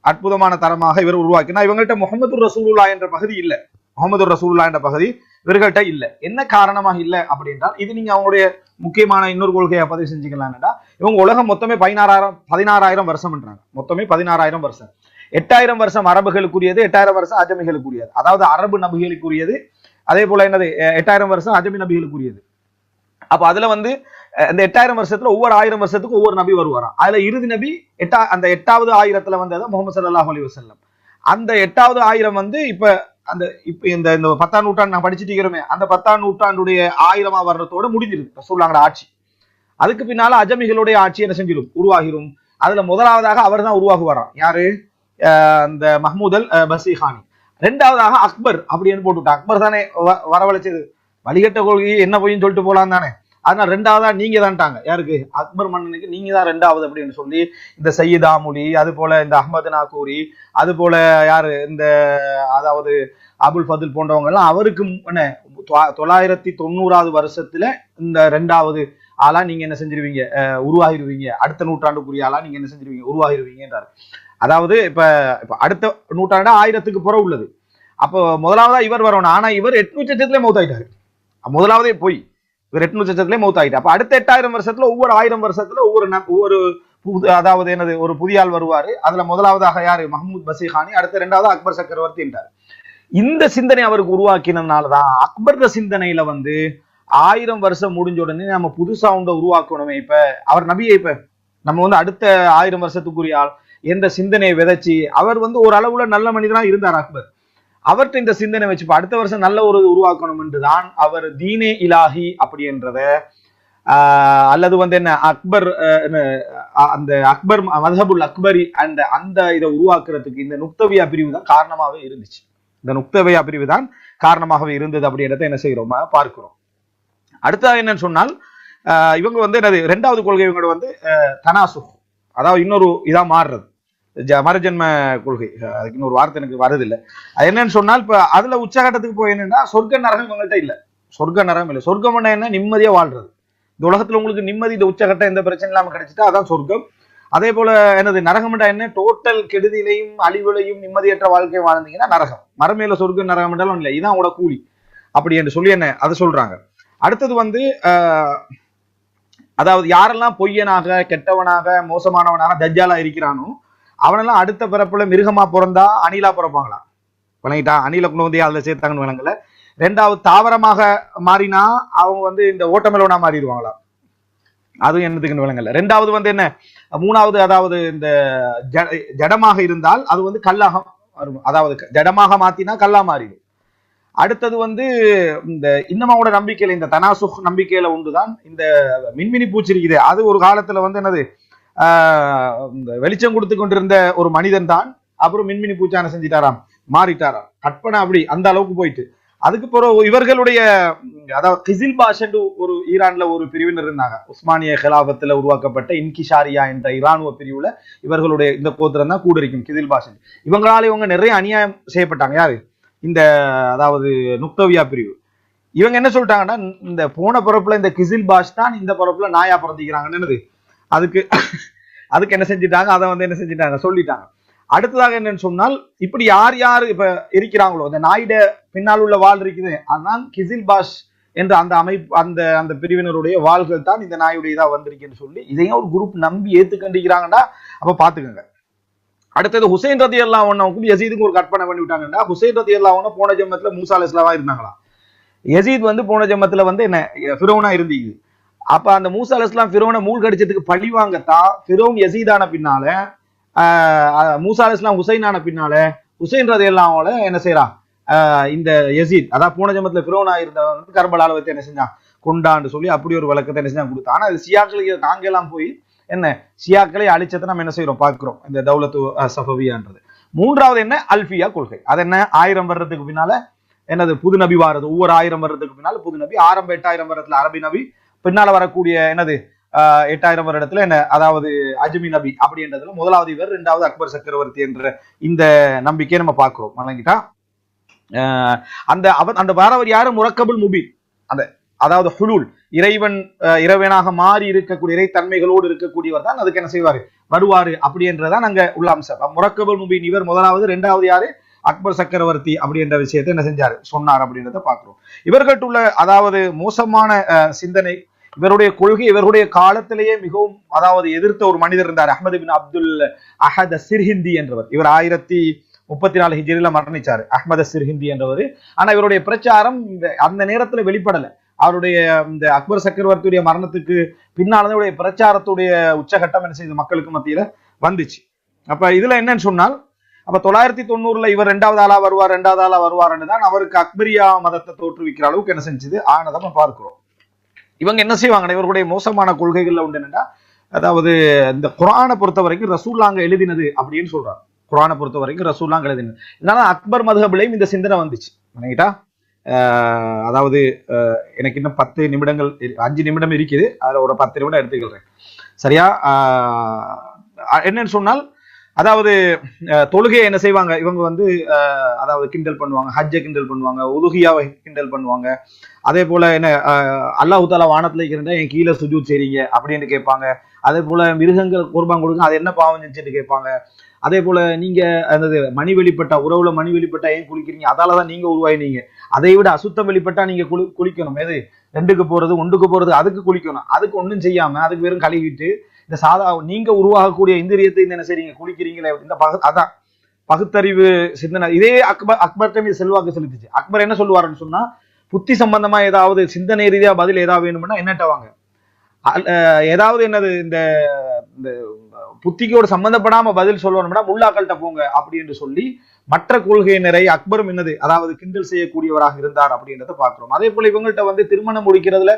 அற்புதமான தரமாக இவர் உருவாக்கினா, இவங்கள்ட்ட முஹம்மது ரசூலுல்லாஹ் என்ற பகுதி இல்ல, முஹம்மது ரசூலுல்லாஹ் என்ற பகுதி இவர்கள்ட்ட இல்ல. என்ன காரணமாக இல்ல அப்படின்றால், இது நீங்க அவங்களுடைய முக்கியமான இன்னொரு கொள்கையை பதிவு செஞ்சுக்கலாம்டா, இவங்க உலகம் மொத்தமே 16,000 வருஷம்ன்றாங்க. மொத்தமே 16,000 வருஷம். 8,000 வருஷம் அரபுகளுக்குரியது, 8,000 வருஷம் அஜமிகளுக்குரியது. அதாவது அரபு நபிகளுக்குரியது, அதே போல என்னது 8,000 வருஷம் அஜமி நபிகளுக்குரியது. அப்ப அதுல வந்து இந்த 8,000 வருஷத்துல ஒவ்வொரு 1000 வருஷத்துக்கு ஒவ்வொரு நபி வருவாராம். அதுல இறுதி நபி அந்த 8வது 1000த்துல வந்தது முஹம்மது ஸல்லல்லாஹு அலைஹி வஸல்லம். அந்த 8வது 1000 வந்து இப்ப இந்த 10ஆம் நூற்றாண்டு நான் படிச்சுட்டு இருக்கிறோமே, அந்த 10ஆம் நூற்றாண்டுடைய 1000ஆ வர்றதோட முடிஞ்சிருது ரசூலுல்லாஹோட ஆட்சி. அதுக்கு பின்னால அஜமிகளுடைய ஆட்சி என்ன செஞ்சிடும் உருவாகிரும். அதுல முதலாவதாக அவர் தான் உருவாகுவாராம். யாரு? அந்த மஹ்மூத் அல் பஸீஹானி. ரெண்டாவதாக அக்பர் அப்படின்னு போட்டுவிட்டார். அக்பர் தானே வரவழைச்சது, வழிகட்ட கொள்கையை என்ன போயின்னு சொல்லிட்டு போலாம் தானே. அதனால ரெண்டாவதா நீங்க தான்ட்டாங்க. யாருக்கு? அக்பர் மன்னனுக்கு நீங்க தான் ரெண்டாவது அப்படின்னு சொல்லி இந்த சையீத் ஆமுலி, அது போல இந்த அஹ்மது நாகூரி, அது போல யாரு இந்த அதாவது அபுல் ஃபதுல் போன்றவங்க எல்லாம் அவருக்கு 990வது வருஷத்துல இந்த ரெண்டாவது ஆளா நீங்க என்ன செஞ்சிருவீங்க உருவாகிருவீங்க, அடுத்த நூற்றாண்டுக்குரிய ஆளா நீங்க என்ன செஞ்சிருவீங்க உருவாகிருவீங்கன்றாரு. அதாவது இப்ப அடுத்த நூற்றாண்டு 1000க்கு புற உள்ளது. அப்போ முதலாவதா இவர் வரணும். ஆனா இவர் 800 மௌத்தாயிட்டாரு. முதலாவதே போய் இவர் 800 மௌத்தாயிட்டார். அப்ப அடுத்த 8,000 வருஷத்துல ஒவ்வொரு 1000 வருஷத்துல ஒவ்வொரு அதாவது என்னது ஒரு புதிய ஆள் வருவாரு. அதுல முதலாவதாக யாரு? மஹ்மூத் பஸீஹானி, அடுத்த ரெண்டாவது அக்பர் சக்கரவர்த்தி என்றார். இந்த சிந்தனை அவருக்கு உருவாக்கினதுனாலதான் அக்பர் சிந்தனையில வந்து 1000 வருஷம் முடிஞ்ச உடனே நம்ம புதுசா ஒன்றை உருவாக்கணுமே, இப்ப அவர் நபியை இப்ப நம்ம வந்து அடுத்த 1000 வருஷத்துக்குரிய ஆள் என்ற சிந்தனையை விதைச்சு அவர் வந்து ஒரு அளவுல நல்ல மனிதனா இருந்தார் அக்பர். அவர்கிட்ட இந்த சிந்தனை வச்சு அடுத்த வருஷம் நல்ல ஒரு உருவாக்கணும் என்றுதான் அவர் தீனே இலாஹி அப்படி என்றத அல்லது வந்து என்ன அக்பர் அந்த அக்பர் மذஹபுல் அக்பரி அந்த இதை உருவாக்குறதுக்கு இந்த நுக்தவியா பிரிவு தான் காரணமாகவே இருந்துச்சு. இந்த நுக்தவியா பிரிவு தான் காரணமாகவே இருந்தது அப்படின்றத என்ன செய்யறோம் பார்க்கிறோம். அடுத்தது என்னன்னு சொன்னால் இவங்க வந்து என்னது ரெண்டாவது கொள்கை, இவங்க வந்து தனாசுக், அதாவது இன்னொரு இதா மாறுறது மறுஜென்ம கொள்கை. அதுக்கு இன்னொரு வார்த்தை எனக்கு வருதில்லை. அது என்னன்னு சொன்னால் இப்ப அதுல உச்சகட்டத்துக்கு போய் என்னன்னா சொர்க்க நரகம் இவங்கள்ட்ட இல்ல. சொர்க்க நரகம் இல்லை. சொர்க்கம் என்ன? நிம்மதியா வாழ்றது. இந்த உலகத்துல உங்களுக்கு நிம்மதி, இந்த உச்சகட்டம் எந்த பிரச்சனை இல்லாம கிடைச்சிட்டா அதான் சொர்க்கம். அதே போல என்னது நரகம்டா என்ன? டோட்டல் கெடுதியிலையும் அழிவுலையும் நிம்மதியற்ற வாழ்க்கையை வாழ்ந்தீங்கன்னா நரகம். மறுமையில சொர்க்க நரகம் என்றாலும் இல்லை, இதான் உங்களோட கூலி அப்படி என்று சொல்லி என்ன அதை சொல்றாங்க. அடுத்தது வந்து அதாவது யாரெல்லாம் பொய்யனாக, கெட்டவனாக, மோசமானவனாக தஜ்ஜாலா இருக்கிறானோ அவனெல்லாம் அடுத்த பிறப்புல மிருகமா பிறந்தா அணிலா பிறப்பாங்களா? வணங்கிட்டா அணில கொண்டு வந்து அதுல சேர்த்தாங்கன்னு விளங்கல. ரெண்டாவது தாவரமாக மாறினா அவங்க வந்து இந்த ஓட்டமெலோனா மாறிடுவாங்களா? அதுவும் என்னதுக்குன்னு விளங்கல. ரெண்டாவது வந்து என்ன? மூணாவது அதாவது இந்த ஜடமாக இருந்தால் அது வந்து கல்லாக வரும். அதாவது ஜடமாக மாத்தினா கல்லா மாறிடும். அடுத்தது வந்து இந்த இன்னமாவோட நம்பிக்கையில, இந்த தனாசுக் நம்பிக்கையில ஒன்றுதான் இந்த மின்மினி பூச்சி இருக்குது. அது ஒரு காலத்துல வந்து என்னது இந்த வெளிச்சம் கொடுத்து கொண்டிருந்த ஒரு மனிதன் தான் அப்புறம் மின்மினி பூச்சான செஞ்சிட்டாராம், மாறிட்டாராம். கற்பனை அப்படி அந்த அளவுக்கு போயிட்டு அதுக்கு பிறகு இவர்களுடைய அதாவது கிசில் பாஷ் என்று ஒரு ஈரான்ல ஒரு பிரிவினர் இருந்தாங்க. உஸ்மானிய கிலாபத்துல உருவாக்கப்பட்ட இன்கிஷாரியா என்ற இராணுவ பிரிவுல இவர்களுடைய இந்த கோத்திரம் தான் கூட இருக்கும் கிசில் பாஷ். இவங்களால இவங்க நிறைய அநியாயம் செய்யப்பட்டாங்க. யாரு? இந்த அதாவது நுக்தவியா பிரிவு. இவங்க என்ன சொல்லிட்டாங்கன்னா, இந்த போன பிறப்புல இந்த கிசில் பாஷ் தான் இந்த பிறப்புல நாயா பிறந்திக்கிறாங்கன்னு அதுக்கு அதுக்கு என்ன செஞ்சுட்டாங்க, அதை வந்து என்ன செஞ்சுட்டாங்க சொல்லிட்டாங்க. அடுத்ததாக என்னன்னு சொன்னால், இப்படி யார் யார் இப்ப இருக்கிறாங்களோ அந்த நாயிட பின்னால் உள்ள வாள் இருக்குது, அதுதான் கிசில் பாஷ் என்ற அந்த அமைப்பு அந்த அந்த பிரிவினருடைய வாள்கள் தான் இந்த நாயுடைய இதா வந்திருக்குன்னு சொல்லி இதையும் ஒரு குரூப் நம்பி ஏத்துக்கண்டிக்கிறாங்கடா. அப்ப பாத்துக்கோங்க. அடுத்தது ஹுசைன் ரதி அல்லாஹ் அன்ஹுக்கும் யசீதுக்கும் ஒரு கற்பனை பண்ணி விட்டாங்கன்னா, ஹுசைன் ரதி அல்லாஹ் அன்ஹு போன ஜம்மத்துல மூசா அலைஹிஸ்ஸலாமா இருந்தாங்களா, யசீத் வந்து போன ஜம்மத்துல வந்து என்ன ஃபிரௌனா இருந்தீங்க. அப்ப அந்த மூசா அலைஹிஸ்ஸலாம் ஃபிரௌனை மூழ்கடிச்சதுக்கு பழி வாங்கத்தான் ஃபிரௌன் யசீதான பின்னால மூசா அலைஹிஸ்ஸலாம் ஹுசைனான பின்னால ஹுசைன் ரலியல்லாஹு அன்ஹு என்ன செய்யறான், இந்த யசீத் அதாவது போன ஜம்மத்துல ஃபிரௌனா இருந்தவங்க கர்பலால வச்சு என்ன செஞ்சான் கொண்டான்னு சொல்லி அப்படி ஒரு விளக்கத்தை என்ன செஞ்சா கொடுத்தான். ஆனா அது சியாக்களுக்கு நாங்க எல்லாம் போய் என்ன சியாக்களை அழிச்சதை நம்ம என்ன செய்யறோம் பார்க்கிறோம், இந்த தௌலத்து சஃபவியான்றது. மூன்றாவது என்ன அல்ஃபியா கொள்கை. அது என்ன 1000 வருடத்துக்கு பின்னால என்னது புது நபி வாரது, ஒவ்வொரு 1000 வருடத்துக்கு பின்னால புது நபி. ஆரம்ப 8000 வருடத்துல அரபி நபி, பின்னால வரக்கூடிய என்னது 8000 வருடத்துல என்ன அதாவது அஜ்மி நபி அப்படின்றதுல முதலாவது இவர், இரண்டாவது அக்பர் சக்கரவர்த்தி என்ற இந்த நம்பிக்கையை நம்ம பார்க்கிறோம். வழங்கிட்டா அந்த அந்த வாரவர் யாரு, முரக்கபுல் முபீன். அந்த அதாவது ஹுலூல் இறைவன் இறைவனாக மாறி இருக்கக்கூடிய இறைத்தன்மைகளோடு இருக்கக்கூடியவர் தான் அதுக்கு என்ன செய்வாரு வருவாரு அப்படின்றதான் அங்க உள்ள அம்சம். முரக்கபுல் முபீன் இவர் முதலாவது, இரண்டாவது யாரு அக்பர் சக்கரவர்த்தி அப்படின்ற விஷயத்தை என்ன செஞ்சாரு சொன்னார் அப்படின்றத பாக்குறோம். இவர்கிட்ட உள்ள அதாவது மோசமான சிந்தனை, இவருடைய கொள்கை இவருடைய காலத்திலேயே மிகவும் அதாவது எதிர்த்த ஒரு மனிதர் இருந்தார், அஹ்மது பின் அப்துல் அஹத் சிர்ஹிந்தி என்றவர். இவர் 1034 ஹிஜ்ரில மரணிச்சாரு, அஹ்மத் சிர்ஹிந்தி என்றவர். ஆனா இவருடைய பிரச்சாரம் அந்த நேரத்துல வெளிப்படல. அவருடைய இந்த அக்பர் சக்கரவர்த்தியுடைய மரணத்துக்கு பின்னால பிரச்சாரத்துடைய உச்சகட்டம் என்ன செய்யுது மக்களுக்கு மத்தியில வந்துச்சு. அப்ப இதுல என்னன்னு சொன்னால், அப்ப 990 இவர் இரண்டாவது ஆளா வருவார்னு தான் அவருக்கு அக்பரியா மதத்தை தோற்றுவிக்கிற அளவுக்கு என்ன செஞ்சது ஆனதை நம்ம பார்க்கிறோம். இவங்க என்ன செய்வாங்க, இவர்களுடைய மோசமான கொள்கைகள்ல உண்டு என்னன்னா, அதாவது இந்த குர்ஆனை பொறுத்த வரைக்கும் ரசூலுல்லாஹ் எழுதினது அப்படின்னு சொல்றாங்க. குர்ஆனை பொறுத்த வரைக்கும் ரசூலுல்லாஹ் எழுதினது. இதனால அக்பர் மதுஹபிலையும் இந்த சிந்தனை வந்துச்சு. நினைக்கிட்டா அதாவது எனக்கு இன்னும் 10 நிமிடங்கள் 5 நிமிடம் இருக்குது, அதுல ஒரு 10 நிமிடம் எடுத்துக்கிறேன் சரியா. என்னன்னு சொன்னால், அதாவது தொழுகையை என்ன செய்வாங்க இவங்க வந்து அதாவது கிண்டல் பண்ணுவாங்க, ஹஜ்ஜை கிண்டல் பண்ணுவாங்க, உலுஹியாவை கிண்டல் பண்ணுவாங்க. அதே போல என்ன அல்லாஹ் தஆலா வானத்துல இருக்கிறதா என் கீழே சுஜூத் செய்றீங்க அப்படின்னு கேட்பாங்க. அதே போல மிருகங்கள் குர்பான் கொடுங்க, அது என்ன பாவம் செஞ்சுட்டு கேட்பாங்க. அதே போல நீங்க அந்த மணி வெளிப்பட்டா உறவுல மணி வெளிப்பட்டா ஏன் குளிக்கிறீங்க, அதாலதான் நீங்க உருவாயினீங்க. அதை விட அசுத்தம் வெளிப்பட்டா நீங்க குளிக்கணும். எது 2க்கு போறது 1க்கு போறது அதுக்கு குளிக்கணும். அதுக்கு ஒன்றும் செய்யாம அதுக்கு வெறும் கழுவிட்டு இந்த சாதா நீங்க உருவாகக்கூடிய இந்திரியத்தை என்ன செய்றீங்க குளிக்கிறீங்களே. இந்த அதான் பகுத்தறிவு சிந்தனை. இதே அக்பர்கிட்ட இது செல்வாக்கு செலுத்திச்சு. அக்பர் என்ன சொல்லுவாருன்னு சொன்னா, புத்தி சம்பந்தமா ஏதாவது சிந்தனை ரீதியா பதில் ஏதாவது வேணும்னா என்னட்ட வாங்க, ஏதாவது என்னது இந்த புத்திக்கோடு சம்பந்தப்படாம பதில் சொல்லணும்னா முல்லாக்கள்கிட்ட போங்க அப்படின்னு சொல்லி மற்ற கொள்கையினரை அக்பரும் என்னது அதாவது கிண்டல் செய்யக்கூடியவராக இருந்தார் அப்படின்றத பாக்குறோம். அதே போல இவங்கள்ட்ட வந்து திருமணம் முடிக்கிறதுல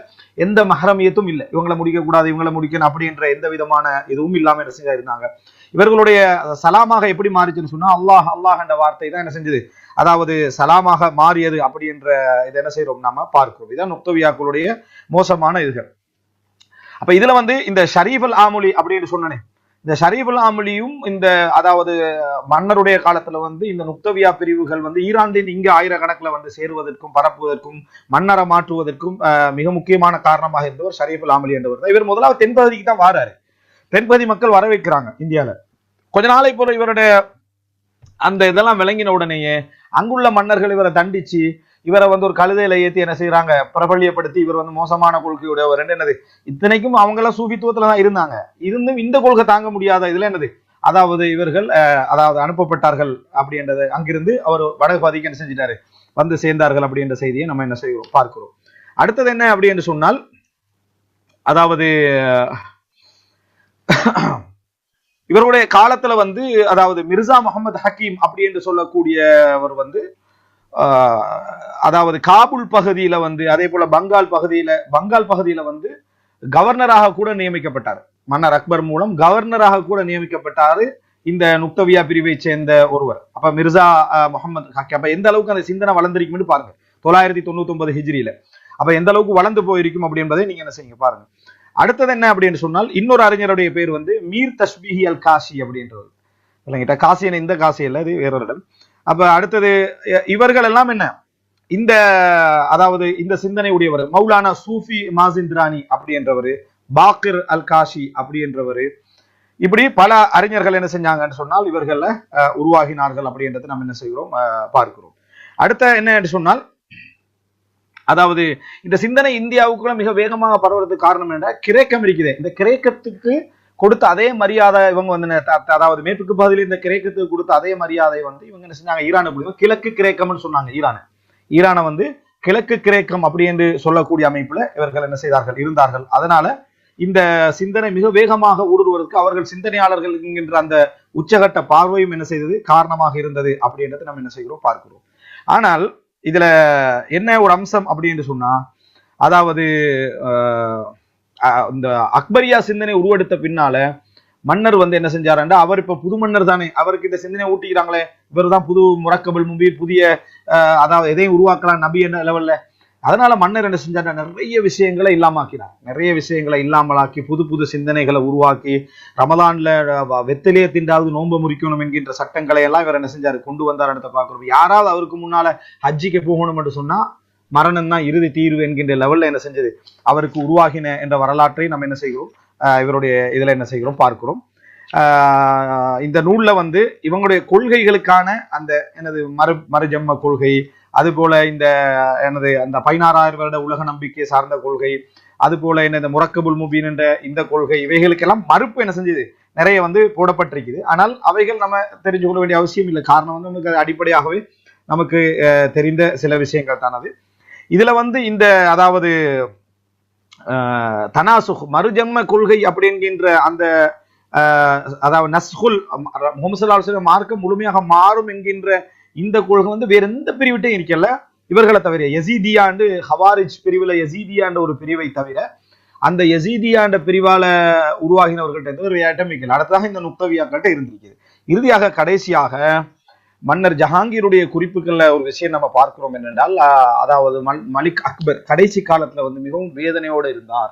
எந்த மஹரமியத்தும் இல்லை. இவங்களை முடிக்க கூடாது இவங்களை முடிக்கணும் அப்படின்ற எந்த விதமான இதுவும் இல்லாம என்ன செஞ்சா இருந்தாங்க. இவர்களுடைய சலாமாக எப்படி மாறிச்சுன்னு சொன்னா, அல்லாஹ் அல்லாஹ் என்ற வார்த்தை தான் என்ன செஞ்சது அதாவது சலாமாக மாறியது அப்படின்ற இதை என்ன செய்யறோம் நாம பார்க்கிறோம். இதான் நுக்தவியாக்களுடைய மோசமான இதுகள். அப்ப இதுல வந்து இந்த ஷரீஃப் அல் ஆமுலி அப்படின்னு சொன்னனே, இந்த ஷரீஃப் அல் ஆமுலியும் இந்த அதாவது மன்னருடைய காலத்துல வந்து இந்த நுக்தவியா பிரிவுகள் வந்து ஈரானில் இங்கு ஆயிரக்கணக்கில் வந்து சேருவதற்கும் பரப்புவதற்கும் மன்னரை மாற்றுவதற்கும் மிக முக்கியமான காரணமாக இருந்தவர் ஷரீஃப் அல் ஆமுலி என்றவர் தான். இவர் முதலாவது தென்பகுதிக்கு தான் வாராரு. தென்பகுதி மக்கள் வர வைக்கிறாங்க இந்தியால. கொஞ்ச நாளை போல இவருடைய அந்த இதெல்லாம் விளங்கின உடனேயே அங்குள்ள மன்னர்கள் இவரை தண்டிச்சு இவரை வந்து ஒரு கழுதையில ஏத்தி என்ன செய்யறாங்க பிரபல்யப்படுத்தி, இவர் வந்து மோசமான கொள்கையுடைய என்னது இத்தனைக்கும் அவங்க எல்லாம் சூஃபித்துவத்துலதான் இருந்தாங்க, இருந்தும் இந்த கொள்கை தாங்க முடியாத இதுல என்னது அதாவது இவர்கள் அதாவது அனுப்பப்பட்டார்கள் அப்படின்றது. அங்கிருந்து அவர் வடக்கு பாதிக்கு என்ன செஞ்சிட்டாரு வந்து சேர்ந்தார்கள் அப்படின்ற செய்தியை நம்ம என்ன செய்கிறோம் பார்க்கிறோம். அடுத்தது என்ன அப்படி என்று சொன்னால், அதாவது இவருடைய காலத்துல வந்து அதாவது மிர்சா முகமது ஹக்கீம் அப்படி என்று சொல்லக்கூடியவர் வந்து அதாவது காபூல் பகுதியில வந்து அதே போல பங்கால் பகுதியில வந்து கவர்னராக கூட நியமிக்கப்பட்டார். மன்னர் அக்பர் மூலம் கவர்னராக கூட நியமிக்கப்பட்டாரு இந்த நுக்தவியா பிரிவை சேர்ந்த ஒருவர். அப்ப மிர்சா முகமது ஹக்கி. அப்ப எந்த அளவுக்கு அந்த சிந்தனை வளர்ந்திருக்கும்னு பாருங்க 999 ஹிஜ்ரியில. அப்ப எந்த அளவுக்கு வளர்ந்து போயிருக்கும் அப்படி என்பதை நீங்க என்ன செய்யுங்க பாருங்க. அடுத்தது என்ன அப்படின்னு சொன்னால், இன்னொரு அறிஞருடைய பேர் வந்து மீர் தஷ்பிஹி அல் காசி அப்படின்றவர். இல்லைங்கிட்ட காசி இந்த காசி இல்ல, இது வேறொரு இடம். அப்ப அடுத்தது இவர்கள் எல்லாம் என்ன இந்த அதாவது இந்த சிந்தனை உடையவர் மௌலானா சூஃபி மாசிந்திரானி அப்படி என்றவர், பாக்கிர் அல் காஷி அப்படி என்றவர், இப்படி பல அறிஞர்கள் என்ன செஞ்சாங்கன்னு சொன்னால் இவர்கள உருவாகினார்கள் அப்படின்றத நம்ம என்ன செய்கிறோம் பார்க்கிறோம். அடுத்த என்ன என்று சொன்னால், அதாவது இந்த சிந்தனை இந்தியாவுக்குள்ள மிக வேகமாக பரவுறதுக்கு காரணம் என்ன, கிரேக்கம் இருக்குது. இந்த கிரேக்கத்துக்கு கொடுத்த அதே மரியாதை இவங்க வந்து அதாவது மேற்கு பகுதியில் இந்த கிரேக்கத்துக்கு கொடுத்த அதே மரியாதை வந்து இவங்க என்ன செஞ்சாங்க, ஈரானை பிடிக்கும் கிழக்கு கிரேக்கம்னு சொன்னாங்க. ஈரானை வந்து கிழக்கு கிரேக்கம் அப்படி என்று சொல்லக்கூடிய அமைப்புல இவர்கள் என்ன செய்தார்கள், இருந்தார்கள். அதனால இந்த சிந்தனை மிக வேகமாக ஊடுருவதற்கு அவர்கள் சிந்தனையாளர்கள் என்கின்ற அந்த உச்சகட்ட பார்வையும் என்ன செய்தது, காரணமாக இருந்தது அப்படின்றது நம்ம என்ன செய்கிறோம் பார்க்கிறோம். ஆனால் இதுல என்ன ஒரு அம்சம் அப்படின்னு சொன்னா, அதாவது இந்த அக்பரியா சிந்தனை உருவெடுத்த பின்னால மன்னர் வந்து என்ன செஞ்சாருன்னா, அவர் இப்ப புது மன்னர் தானே, அவருக்கு இந்த சிந்தனை ஊட்டிக்கிறாங்களே, இவர் தான் புது முரக்கபுல் முபீர், புதிய அதாவது எதையும் உருவாக்கலாம் நபி என்ன லெவல்ல. அதனால மன்னர் என்ன செஞ்சார், நிறைய விஷயங்களை இல்லாமக்கினார். நிறைய விஷயங்களை இல்லாமலாக்கி புது புது சிந்தனைகளை உருவாக்கி ரமலான்ல வெத்திலேயே திண்டாவது நோன்பு முறிக்கணும் என்கின்ற சட்டங்களை எல்லாம் இவர் என்ன செஞ்சாரு, கொண்டு வந்தார். பார்க்கிறோம். யாராவது அவருக்கு முன்னால ஹஜ்ஜிக்கு போகணும் என்று சொன்னா மரணம் தான் இறுதி தீர்வு என்கின்ற லெவல்ல என்ன செஞ்சது, அவருக்கு உருவாகின என்ற வரலாற்றை நம்ம என்ன செய்கிறோம் இவருடைய இதுல என்ன செய்கிறோம் பார்க்கிறோம். இந்த நூல்ல வந்து இவங்களுடைய கொள்கைகளுக்கான அந்த எனது மறுஜென்ம கொள்கை, அது போல இந்த எனது அந்த 16,000 வருட உலக நம்பிக்கை சார்ந்த கொள்கை, அது போல என்ன முரக்கபுல் முபீன் என்ற இந்த கொள்கை, இவைகளுக்கெல்லாம் மறுப்பு என்ன செஞ்சது நிறைய வந்து போடப்பட்டிருக்குது. ஆனால் அவைகள் நம்ம தெரிஞ்சு கொள்ள வேண்டிய அவசியம் இல்லை. காரணம் வந்து நமக்கு அடிப்படையாகவே நமக்கு தெரிந்த சில விஷயங்கள் தான் அது. இதுல வந்து இந்த அதாவது தனாசுக் மறுஜென்ம கொள்கை அப்படிங்கின்ற அந்த அதாவது நஸ்ஹுல் முஹம்மது ஸல்லல்லாஹு அலைஹி வஸல்லம் மார்க்கம் முழுமையாக மாறும் என்கின்ற இந்த கொள்கை வந்து வேற எந்த பிரிவிட்டையும் இருக்கல இவர்களை தவிர. யசீதியாண்டு ஹவாரிஜ் பிரிவுல யசீதியாண்ட ஒரு பிரிவை தவிர அந்த யசீதியாண்ட பிரிவால உருவாகினவர்கள்ட்ட ஒரு ஐட்டம் இருக்கல. அடுத்ததாக இந்த நுக்தவியாக்கள்கிட்ட இருந்திருக்குது. இறுதியாக கடைசியாக மன்னர் ஜஹாங்கீருடைய குறிப்புகள்ல ஒரு விஷயம் நம்ம பார்க்கிறோம் என்னென்றால், அதாவது மலிக் அக்பர் கடைசி காலத்துல வந்து மிகவும் வேதனையோடு இருந்தார்.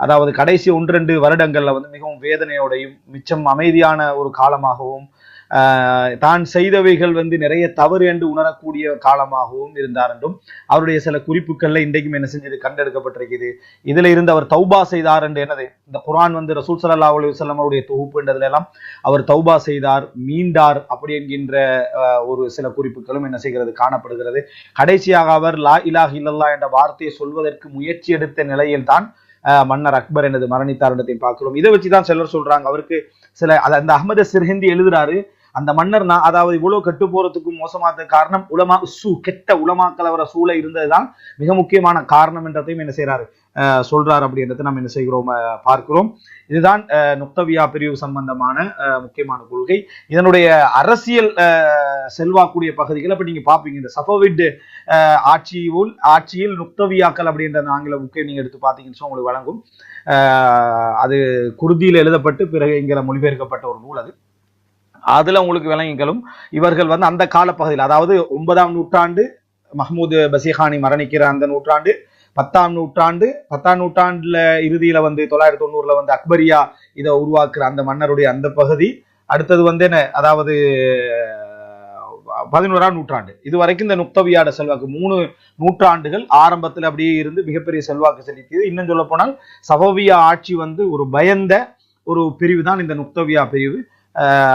அதாவது கடைசி 1-2 வருடங்கள்ல வந்து மிகவும் வேதனையோடையும் மிச்சம் அமைதியான ஒரு காலமாகவும் தான் செய்தவைகள் வந்து நிறைய தவறு என்று உணரக்கூடிய காலமாகவும் இருந்தார் என்றும் அவருடைய சில குறிப்புகள்ல இன்றைக்கும் என்ன செஞ்சது கண்டெடுக்கப்பட்டிருக்குது. இதுல இருந்து அவர் தௌபா செய்தார் என்று என்னது, இந்த குர்ஆன் வந்து ரசூல் ஸல்லல்லாஹு அலைஹி வஸல்லம் அவருடைய தொகுப்புன்றதுல எல்லாம் அவர் தௌபா செய்தார், மீண்டார் அப்படி என்கின்ற ஒரு சில குறிப்புகளும் என்ன செய்கிறது காணப்படுகிறது. கடைசியாக அவர் லா இலாஹ இல்லல்லாஹ் என்ற வார்த்தையை சொல்வதற்கு முயற்சி எடுத்த நிலையில் தான் மன்னர் அக்பர் எனது மரணித்தார் என்றதை பார்க்கிறோம். இதை வச்சுதான் சிலர் சொல்றாங்க, அவருக்கு சில அந்த அஹ்மது சிர்ஹிந்தி எழுதுறாரு, அந்த மன்னர் அதாவது இவ்வளவு கெட்டு போறதுக்கும் மோசமான காரணம் உலமா கெட்ட உலமாக்கள் அவரை சூழ இருந்ததுதான் மிக முக்கியமான காரணம் என்றதையும் என்ன செய்யறாரு சொல்றாரு அப்படின்றத நம்ம என்ன செய்கிறோம் பார்க்கிறோம். இதுதான் நுக்தவியா பிரிவு சம்பந்தமான முக்கியமான கொள்கை. இதனுடைய அரசியல் செல்வாக்கூடிய பகுதிகள் அப்ப நீங்க பாப்பீங்க. இந்த சஃபவிட் ஆட்சியில் நுக்தவியாக்கள் அப்படின்ற ஆங்கில புக்கை நீங்க எடுத்து பாத்தீங்கன்னு உங்களுக்கு வழங்கும். அது குர்தியில் எழுதப்பட்டு பிறகு இங்கே மொழிபெயர்க்கப்பட்ட ஒரு நூல். அதுல உங்களுக்கு விளங்கிகளும் இவர்கள் வந்து அந்த காலப்பகுதியில், அதாவது 9ஆம் நூற்றாண்டு மஹ்மூத் பசிகானி மரணிக்கிற அந்த நூற்றாண்டு, 10ஆம் நூற்றாண்டுல இறுதியில வந்து 990ல வந்து அக்பரியா இதை உருவாக்குற அந்த மன்னருடைய அந்த பகுதி. அடுத்தது வந்து என்ன, அதாவது 11ஆம் நூற்றாண்டு இது வரைக்கும் இந்த நுக்தவியாட செல்வாக்கு 3 நூற்றாண்டுகள் ஆரம்பத்தில் அப்படியே இருந்து மிகப்பெரிய செல்வாக்கு செலுத்தியது. இன்னும் சொல்ல போனால் சஃபவியா ஆட்சி வந்து ஒரு பயந்த ஒரு பிரிவு தான் இந்த நுக்தவியா பிரிவு.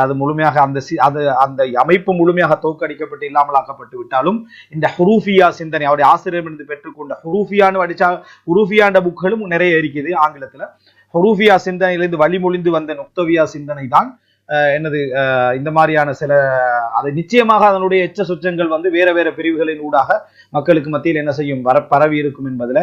அது முழுமையாக அந்த அமைப்பு முழுமையாக தோற்கடிக்கப்பட்டு இல்லாமலாக்கப்பட்டு விட்டாலும் இந்த ஹுரூஃபியா சிந்தனை அவருடைய ஆசிரியரிடமிருந்து பெற்றுக்கொண்ட ஹுரூஃபியான்னு அடிச்சா ஹுரூஃபியாண்ட புக்களும் நிறைய இருக்குது ஆங்கிலத்துல. ஹுரூஃபியா சிந்தனையிலிருந்து வழிமொழிந்து வந்த நுக்தவியா சிந்தனை தான் என்னது இந்த மாதிரியான சில அது நிச்சயமாக அதனுடைய எச்ச சொச்சங்கள் வந்து வேற வேற பிரிவுகளின் ஊடாக மக்களுக்கு மத்தியில் என்ன செய்யும் பரவி இருக்கும் என்பதுல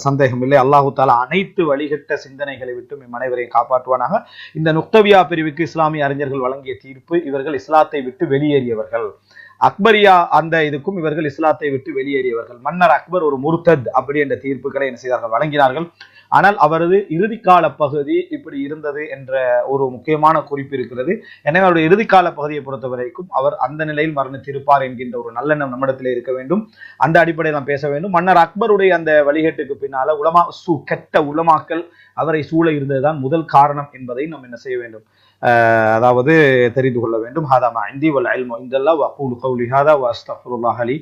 சந்தேகம் இல்லை. அல்லாஹு தாலா அனைத்து வழிகட்ட சிந்தனைகளை விட்டு அனைவரையும் காப்பாற்றுவானாக. இந்த நுக்தவியா பிரிவுக்கு இஸ்லாமிய அறிஞர்கள் வழங்கிய தீர்ப்பு, இவர்கள் இஸ்லாத்தை விட்டு வெளியேறியவர்கள். அக்பரியா அந்த இதுக்கும் இவர்கள் இஸ்லாத்தை விட்டு வெளியேறியவர்கள். மன்னர் அக்பர் ஒரு முர்தத் அப்படி என்ற தீர்ப்புகளை என்ன செய்தார்கள் வழங்கினார்கள். ஆனால் அவரது இறுதிக்கால பகுதி இப்படி இருந்தது என்ற ஒரு முக்கியமான குறிப்பு இருக்கிறது. எனவே அவருடைய இறுதிக்கால பகுதியை பொறுத்த வரைக்கும் அவர் அந்த நிலையில் மரணித்திருப்பார் என்கின்ற ஒரு நல்லெண்ணம் நம்மிடத்திலே இருக்க வேண்டும். அந்த அடிப்படையில் நாம் பேச வேண்டும். மன்னர் அக்பருடைய அந்த வழிகேட்டுக்கு பின்னால கெட்ட உலமாக்கள் அவரை சூழ இருந்ததுதான் முதல் காரணம் என்பதை நாம் என்ன செய்ய வேண்டும், அதாவது தெரிந்து கொள்ள வேண்டும். ஹாதா மா இந்தி வல் இல்மு இந்தல்லாஹ் வ அகூலு கௌலி ஹாதா வ அஸ்தக்ஃபிருல்லாஹ் லி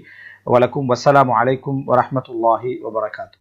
வ லக்கும். வஸ்ஸலாமு அலைக்கும் வ ரஹ்மத்துல்லாஹி வ பரகாத்துஹு.